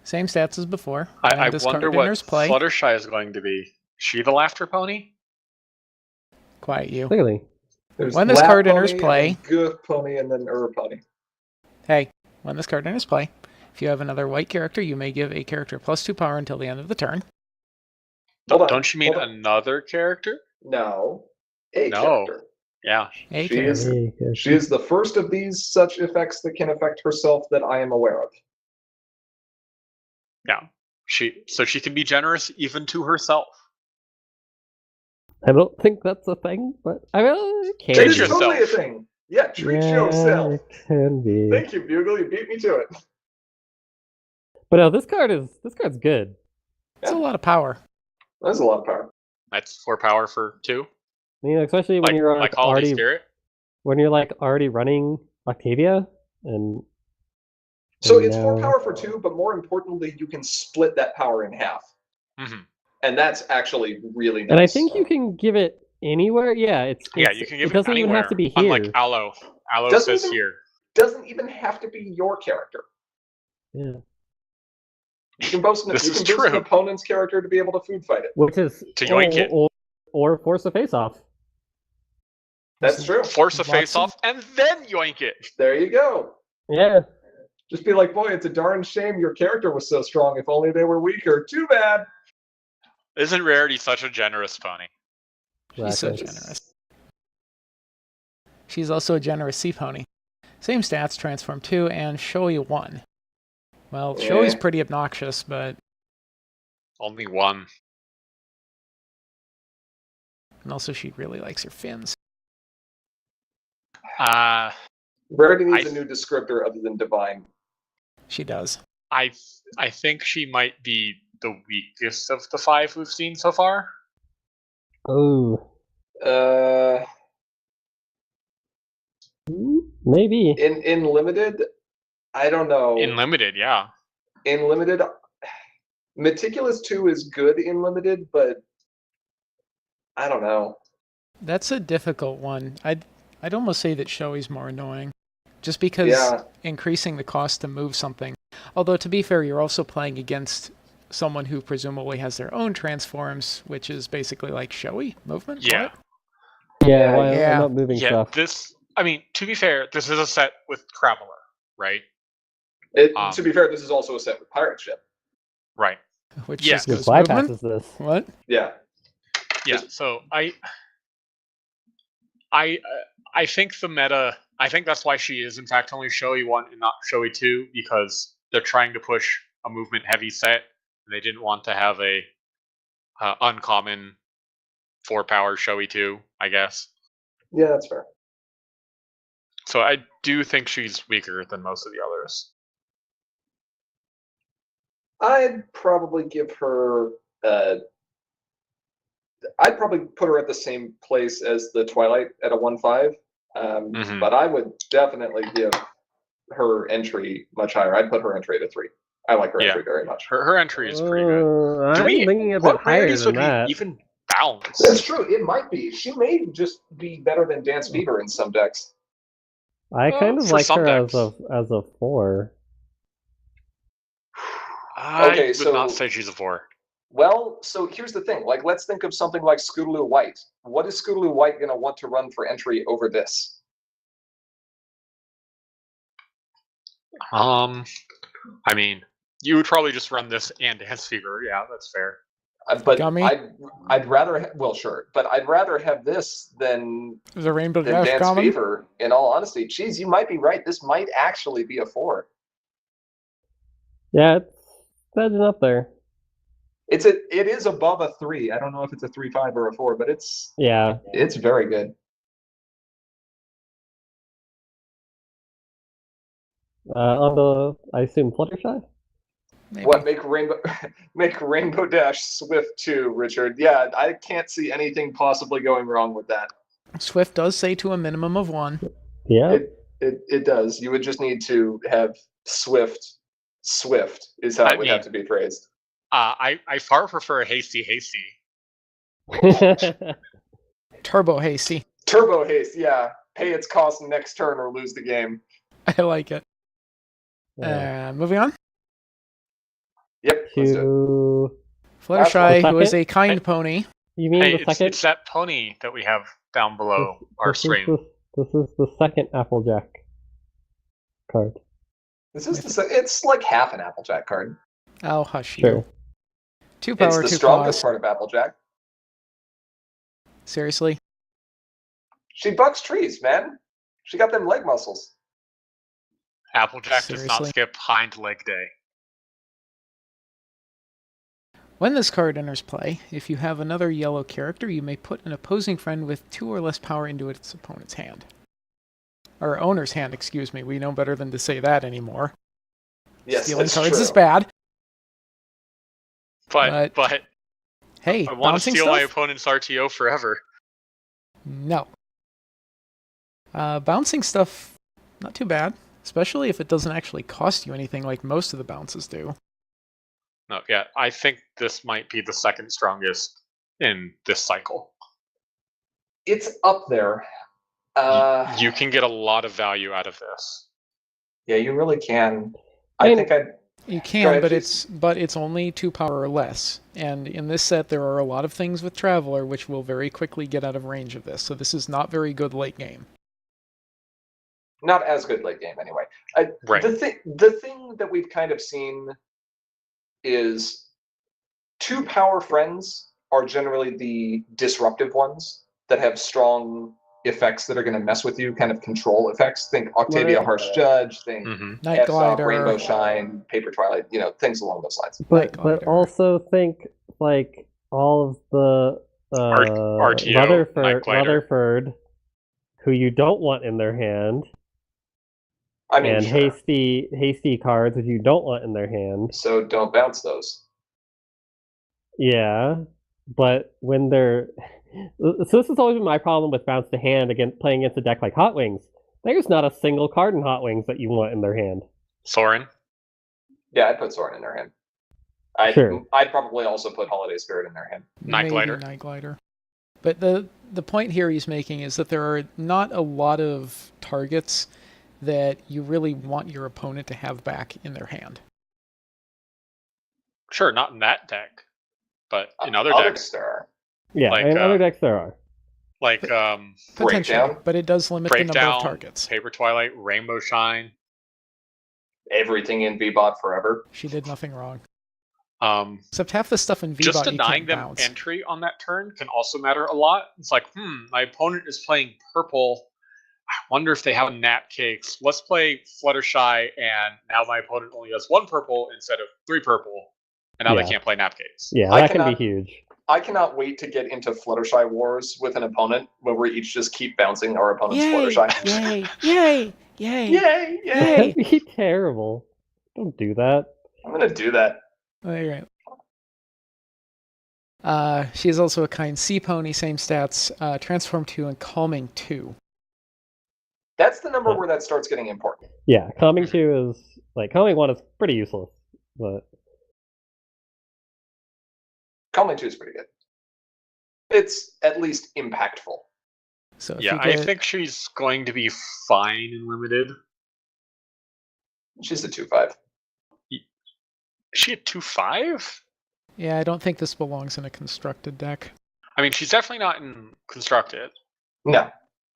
Same stats as before. I and this wonder card what enters play. Fluttershy is going to be. She the laughter pony? Quiet you. Clearly. There's When this Lap card enters Pony, play- and then Goof Pony, and then Pony. Hey, when this card enters play, if you have another white character, you may give a character +2 power until the end of the turn. Hold on, Don't you mean hold on. another character? No. A No. character. Yeah. A She character. is- She is the first of these such effects that can affect herself that I am aware of. Yeah. So she can be generous even to herself. I don't think that's a thing, but I mean, it can Treat It is be. yourself. totally a thing. Yeah, treat Yeah, yourself. it can be. Thank you, Bugle. You beat me to it. But no, this card's good. It's a lot of power. That's a lot of power. That's 4 power for 2. I mean, especially when Like, you're like Holiday already Spirit. already running Octavia, and So And it's 4 now- power for 2, but more importantly, you can split that power in half. Hmm. And that's actually really nice. and I think you can give it anywhere. Yeah, Yeah, you can give it doesn't anywhere. even have to be here. Unlike Aloe. Aloe Doesn't says even- here. Doesn't even have to be your character. Yeah. You can boost, This you is can boost an true. opponent's character to be able to food fight it. Which is To yoink it. or force a face off. That's true. Force a Lots face of- off and then yoink it. There you go. Yeah. Just be like, boy, it's a darn shame your character was so strong. If only they were weaker. Too bad. Isn't Rarity such a generous pony? She's so Exactly. generous. She's also a generous sea pony. Same stats, transform 2 and Shoei 1. Well, Shoei's Eh. pretty obnoxious, but Only 1. and also she really likes her fins. Rarity needs I- a new descriptor other than divine. She does. I think she might be the weakest of the 5 we've seen so far. Oh, Uh, maybe. in limited, I don't know. In limited, yeah. In limited, Meticulous 2 is good in limited, but I don't know. That's a difficult one. I'd almost say that Shoei's more annoying. Just because Yeah. increasing the cost to move something. Although to be fair, you're also playing against someone who presumably has their own transforms, which is basically like Shoei movement. Yeah. What? Yeah, why yeah. I'm not moving Yeah, stuff. I mean, to be fair, this is a set with Traveler, right? To be fair, this is also a set with Pirate Ship. Right. Which Yeah. just Which goes movement. bypasses this. What? Yeah. Yeah, so I think the meta. I think that's why she is in fact only Shoei 1 and not Shoei 2, because they're trying to push a movement heavy set, and they didn't want to have a uncommon 4 power Shoei 2, I guess. Yeah, that's fair. So I do think she's weaker than most of the others. I'd probably give her. I'd probably put her at the same place as the Twilight at a 1/5. Mhm. But I would definitely give her entry much higher. I'd put her entry at a 3. I like her Yeah. entry very much. Her entry is pretty good. I'm thinking a bit What higher rarities than would that. be even balanced? That's true. It might be. She may just be better than Dance Fever in some decks. I kind of for like some her decks. as a 4. I Okay, would so- not say she's a 4. Well, so here's the thing. Like, let's think of something like Scootaloo White. What is Scootaloo White going to want to run for entry over this? I mean, you would probably just run this and Dance Fever. Yeah, that's fair. But Gummy? I'd rather well, sure, but I'd rather have this than There's a Rainbow than Dash Dance common. Fever. In all honesty, geez, you might be right. This might actually be a 4. Yeah, it's edging up there. It is above a 3. I don't know if it's a 3/5 or a 4, but it's Yeah. very good. On the, I assume, Fluttershy? Maybe. What make Rainbow Dash Swift 2, Richard? Yeah, I can't see anything possibly going wrong with that. Swift does say to a minimum of 1. Yeah. It does. You would just need to have Swift is how I it would mean- have to be phrased. I far prefer Hasty. Turbo Hasty. Turbo Haste, yeah. Pay its cost next turn or lose the game. I like it. Yeah. Moving on. Yep, let's do it. To Fluttershy, who is second? a kind pony. You mean Hey, the second? it's that pony that we have down below our screen. This is the second Applejack card. This is it's like half an Applejack card. Oh, hush Sure. you. 2 It's power, the 2 strongest claws. part of Applejack. Seriously? She bucks trees, man. She got them leg muscles. Applejack does not Seriously? skip hind leg day. When this card enters play, if you have another yellow character, you may put an opposing friend with 2 or less power into its opponent's hand. Or owner's hand, excuse me. We know better than to say that anymore. Yes, Stealing that's cards true. is bad. But Hey, I want to bouncing steal stuff? my opponent's RTO forever. No. Bouncing stuff, not too bad. Especially if it doesn't actually cost you anything like most of the bounces do. No, yeah, I think this might be the second strongest in this cycle. It's up there. You can get a lot of value out of this. Yeah, you really can. I I mean- think I'd. You Go can, ahead, but please. it's only 2 power or less. And in this set, there are a lot of things with Traveler which will very quickly get out of range of this. So this is not very good late game. Not as good late game, anyway. Right. The thing that we've kind of seen is 2 power friends are generally the disruptive ones that have strong effects that are going to mess with you, kind of control effects. Think Octavia Right. Harsh Judge, think Hmm. Night F-Soft, Glider. Rainbow Shine, Paper Twilight, things along those lines. But Glider. also think like all of the RTO, Night Glider. Rutherford, who you don't want in their hand, I mean, and sure. hasty cards which you don't want in their hand. So don't bounce those. Yeah, but when they're so this has always been my problem with bounce to hand against playing against a deck like Hot Wings. There's not a single card in Hot Wings that you want in their hand. Soren. Yeah, I'd put Soren in their hand. Sure. I'd probably also put Holiday Spirit in their hand. Night Maybe Glider. Night Glider. But the point here he's making is that there are not a lot of targets that you really want your opponent to have back in their hand. Sure, not in that deck, but in other Other decks, there are. Yeah, Like, in other decks there are. like Potentially, Breakdown. but it does limit the number Breakdown, of targets. Paper Twilight, Rainbow Shine. Everything in VBot forever. She did nothing wrong. Just Except half the stuff in VBot you denying can't them bounce. entry on that turn can also matter a lot. It's like, my opponent is playing purple. I wonder if they have nap cakes. Let's play Fluttershy, and now my opponent only has 1 purple instead of 3 purple, and now Yeah. they can't play nap cakes. Yeah, I that can cannot- be huge. I cannot wait to get into Fluttershy wars with an opponent where we each just keep bouncing our opponent's Yay! Fluttershy. Yay! Yay! Yay! Yay! Yay! Yay! That'd be terrible. Don't do that. I'm gonna do that. Oh, you're right. She is also a kind sea pony, same stats, transform 2 and calming 2. That's the number where that starts getting important. Yeah, calming 2 is calming 1 is pretty useless, but Calming 2 is pretty good. It's at least impactful. So if Yeah, you I get, think she's going to be fine in limited. She's a 2/5. Is she a 2/5? yeah, I don't think this belongs in a constructed deck. I mean, she's definitely not in constructed. No.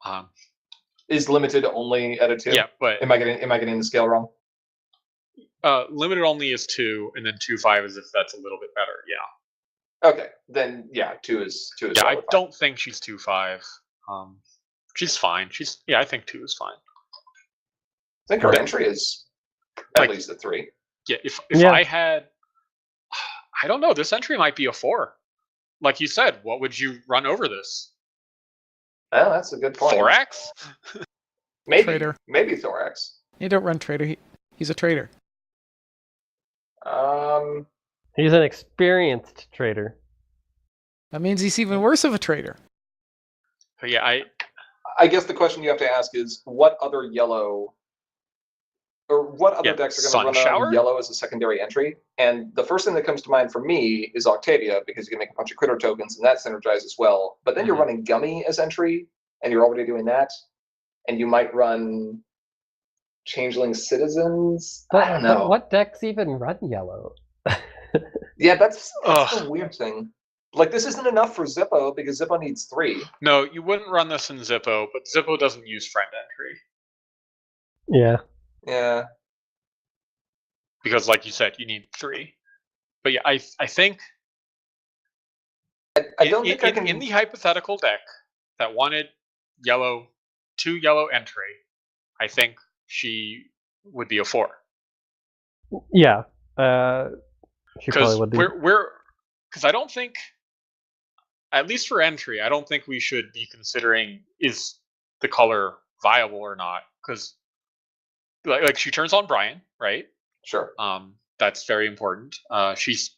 Um, Is limited only at a 2? yeah, but Am I getting the scale wrong? limited only is 2, and then 2/5 is if that's a little bit better. Yeah, Okay. Then yeah, 2 is yeah. I totally fine. don't think she's 2/5. She's fine. I think 2 is fine. I think her entry is at Like- least a 3. Yeah, if Yeah. I had, I don't know. This entry might be a 4. Like you said, what would you run over this? Oh, that's a good point. Thorax? Maybe. Traitor. Maybe Thorax. You don't run trader. He's a traitor. he's an experienced trader. That means he's even worse of a traitor. But yeah, I guess the question you have to ask is what other yellow or what other Yeah, decks are Sun going to run Shower? on yellow as a secondary entry? And the first thing that comes to mind for me is Octavia, because you can make a bunch of critter tokens and that synergizes as well. But then you're Mhm. running Gummy as entry, and you're already doing that. And you might run Changeling Citizens. I don't know. What decks even run yellow? Yeah, that's Ugh. the weird thing. Like, this isn't enough for Zippo because Zippo needs 3. No, you wouldn't run this in Zippo, but Zippo doesn't use friend entry. Yeah. Yeah. Because, like you said, you need 3. But yeah, I think I don't think I can. in the hypothetical deck that wanted 2 yellow entry, I think she would be a 4. Yeah. She probably Because would be. because I don't think, at least for entry, I don't think we should be considering is the color viable or not. Because like she turns on Brian, right? Sure. That's very important. She's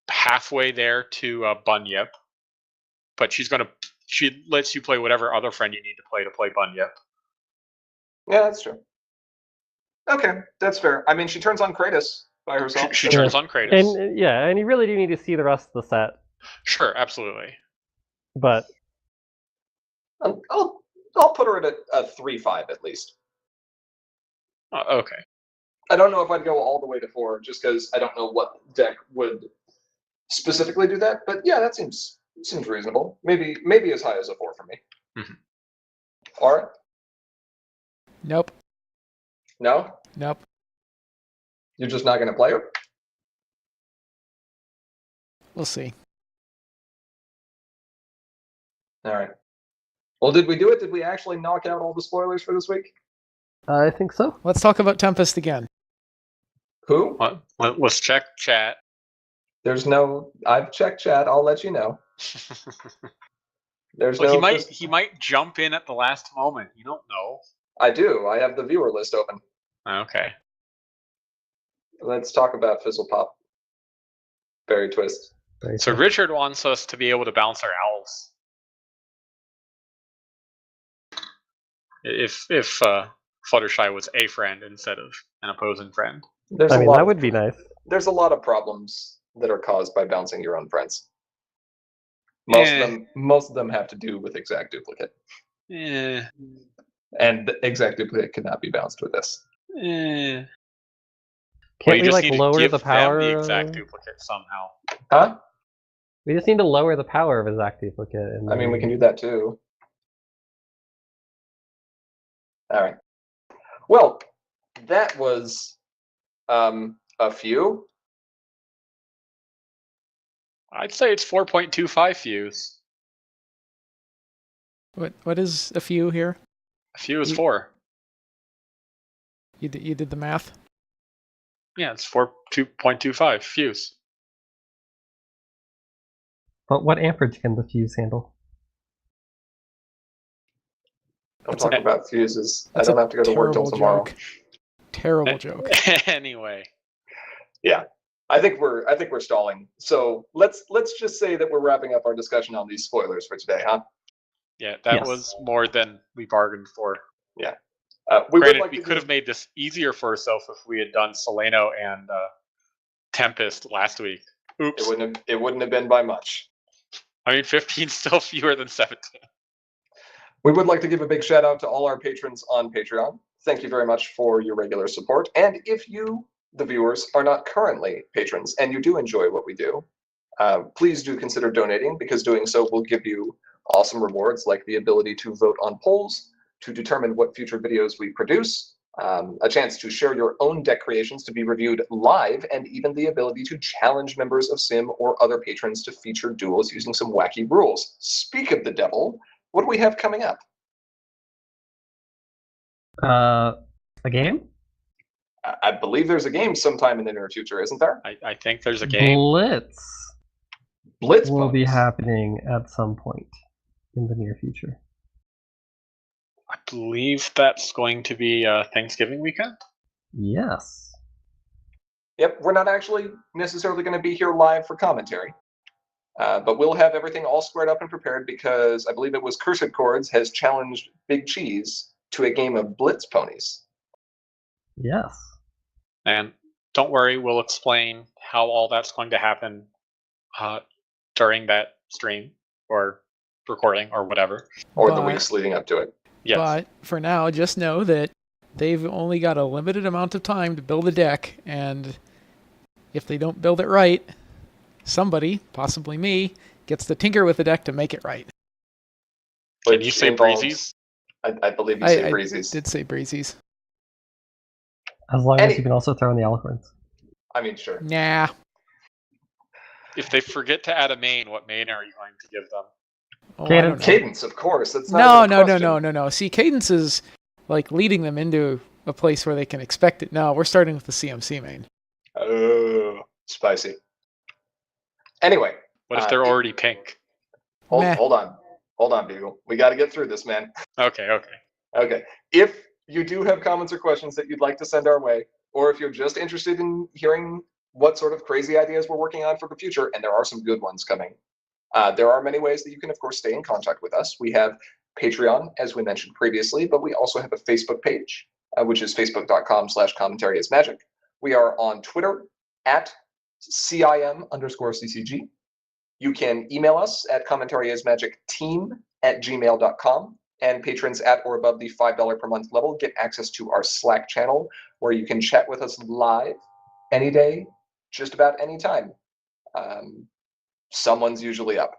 halfway there to Bunyip, but she lets you play whatever other friend you need to play Bunyip. Yeah, that's true. Okay, that's fair. I mean, she turns on Kratos by herself. She so- turns on Kratos. And yeah, and you really do need to see the rest of the set. Sure, absolutely. But I'll put her at a 3-5 at least. Okay. I don't know if I'd go all the way to 4, just because I don't know what deck would specifically do that. But yeah, that seems reasonable. Maybe as high as a 4 for me. Mhm. All right. Nope. No, Nope. you're just not going to play her. We'll see. All right. Well, did we do it? Did we actually knock out all the spoilers for this week? I think so. Let's talk about Tempest again. Who? Let's check chat. There's no. I've checked chat. I'll let you know. There's Well, no. he might jump in at the last moment. You don't know. I do. I have the viewer list open. Okay. Let's talk about Fizzlepop. Berry Twist. So Richard wants us to be able to bounce our owls. If Fluttershy was a friend instead of an opposing friend. There's I a mean, lot that of- would be nice. There's a lot of problems that are caused by bouncing your own friends. Most of them have to do with exact duplicate, Eh, and the exact duplicate cannot be bounced with this. eh. Can't you we just like need to lower give the them power? the exact duplicate somehow. Huh? We just need to lower the power of exact duplicate. And I mean, we can do that too. All right. Well, that was a few. I'd say it's 4.25 fuse. What is a few here? A few is You- 4. You did the math. Yeah, it's 2.25 fuse. But what amperage can the fuse handle? Don't That's talk a- about fuses. I That's don't a have to go to work till terrible tomorrow. joke. Terrible joke. Anyway, I think we're stalling. So let's just say that we're wrapping up our discussion on these spoilers for today, huh? yeah, that Yes. was more than we bargained for. We would Granted, like we to could have made this easier for ourselves if we had done Soleno and Tempest last week. Oops. It wouldn't have been by much. I mean, 15 still fewer than 17. We would like to give a big shout out to all our patrons on Patreon. Thank you very much for your regular support. And if you, the viewers, are not currently patrons and you do enjoy what we do, please do consider donating, because doing so will give you awesome rewards like the ability to vote on polls, to determine what future videos we produce, a chance to share your own deck creations to be reviewed live, and even the ability to challenge members of Sim or other patrons to feature duels using some wacky rules. Speak of the devil, what do we have coming up? A game? I believe there's a game sometime in the near future, isn't there? I think there's a game. Blitz Blitz will be Ponies. happening at some point in the near future. I believe that's going to be Thanksgiving weekend. Yes. Yep, we're not actually necessarily going to be here live for commentary. But we'll have everything all squared up and prepared, because I believe it was Cursed Chords has challenged Big Cheese to a game of Blitz Ponies. Yes. And don't worry, we'll explain how all that's going to happen during that stream or recording or whatever. Or the But- weeks leading up to it. Yes. But for now, just know that they've only got a limited amount of time to build a deck, and if they don't build it right, somebody, possibly me, gets to tinker with the deck to make it right. Can Which you say involves- breezies? I believe you say I breezies. did say breezies. As long as you can also throw in the eloquence. I mean, sure. Nah. If they forget to add a main, what main are you going to give them? Oh, I Cadence. don't know. Cadence, of course. That's No, not no, even a no, question. no, no, no. See, Cadence is like leading them into a place where they can expect it. No, we're starting with the CMC main. Oh, spicy. Anyway, What if they're already pink? Meh. hold on, Bugle. We got to get through this, man. Okay. Okay. If you do have comments or questions that you'd like to send our way, or if you're just interested in hearing what sort of crazy ideas we're working on for the future, and there are some good ones coming, there are many ways that you can, of course, stay in contact with us. We have Patreon, as we mentioned previously, but we also have a Facebook page, which is facebook.com/commentaryismagic. We are on Twitter at CIM_CCG. You can email us at commentaryismagicteam@gmail.com, and patrons at or above the $5 per month level get access to our Slack channel, where you can chat with us live any day, just about any time. Someone's usually up.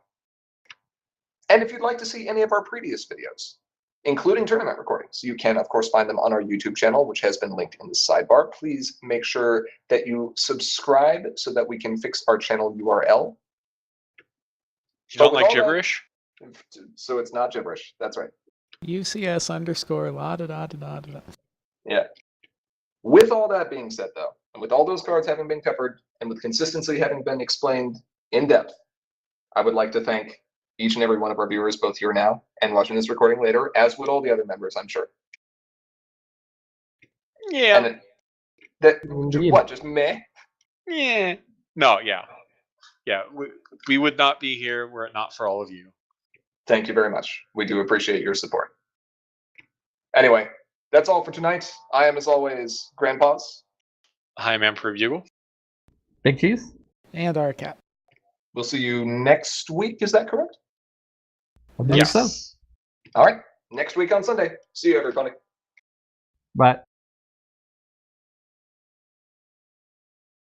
And if you'd like to see any of our previous videos, including tournament recordings, you can, of course, find them on our YouTube channel, which has been linked in the sidebar. Please make sure that you subscribe so that we can fix our channel URL. You don't But with like all that- gibberish? So it's not gibberish. That's right. UCS_la-da-da-da-da-da. Yeah. With all that being said, though, and with all those cards having been covered, and with consistency having been explained in depth, I would like to thank each and every one of our viewers, both here now and watching this recording later, as would all the other members, I'm sure. Yeah. And that Indeed. what? Just meh? Yeah. No, yeah. Yeah, we would not be here were it not for all of you. Thank you very much. We do appreciate your support. Anyway, that's all for tonight. I am, as always, Grandpa's. Hi, I'm Emperor Bugle. Big cheese? And our cat. We'll see you next week. Is that correct? I believe so. All right. Next week on Sunday. See you, everybody. But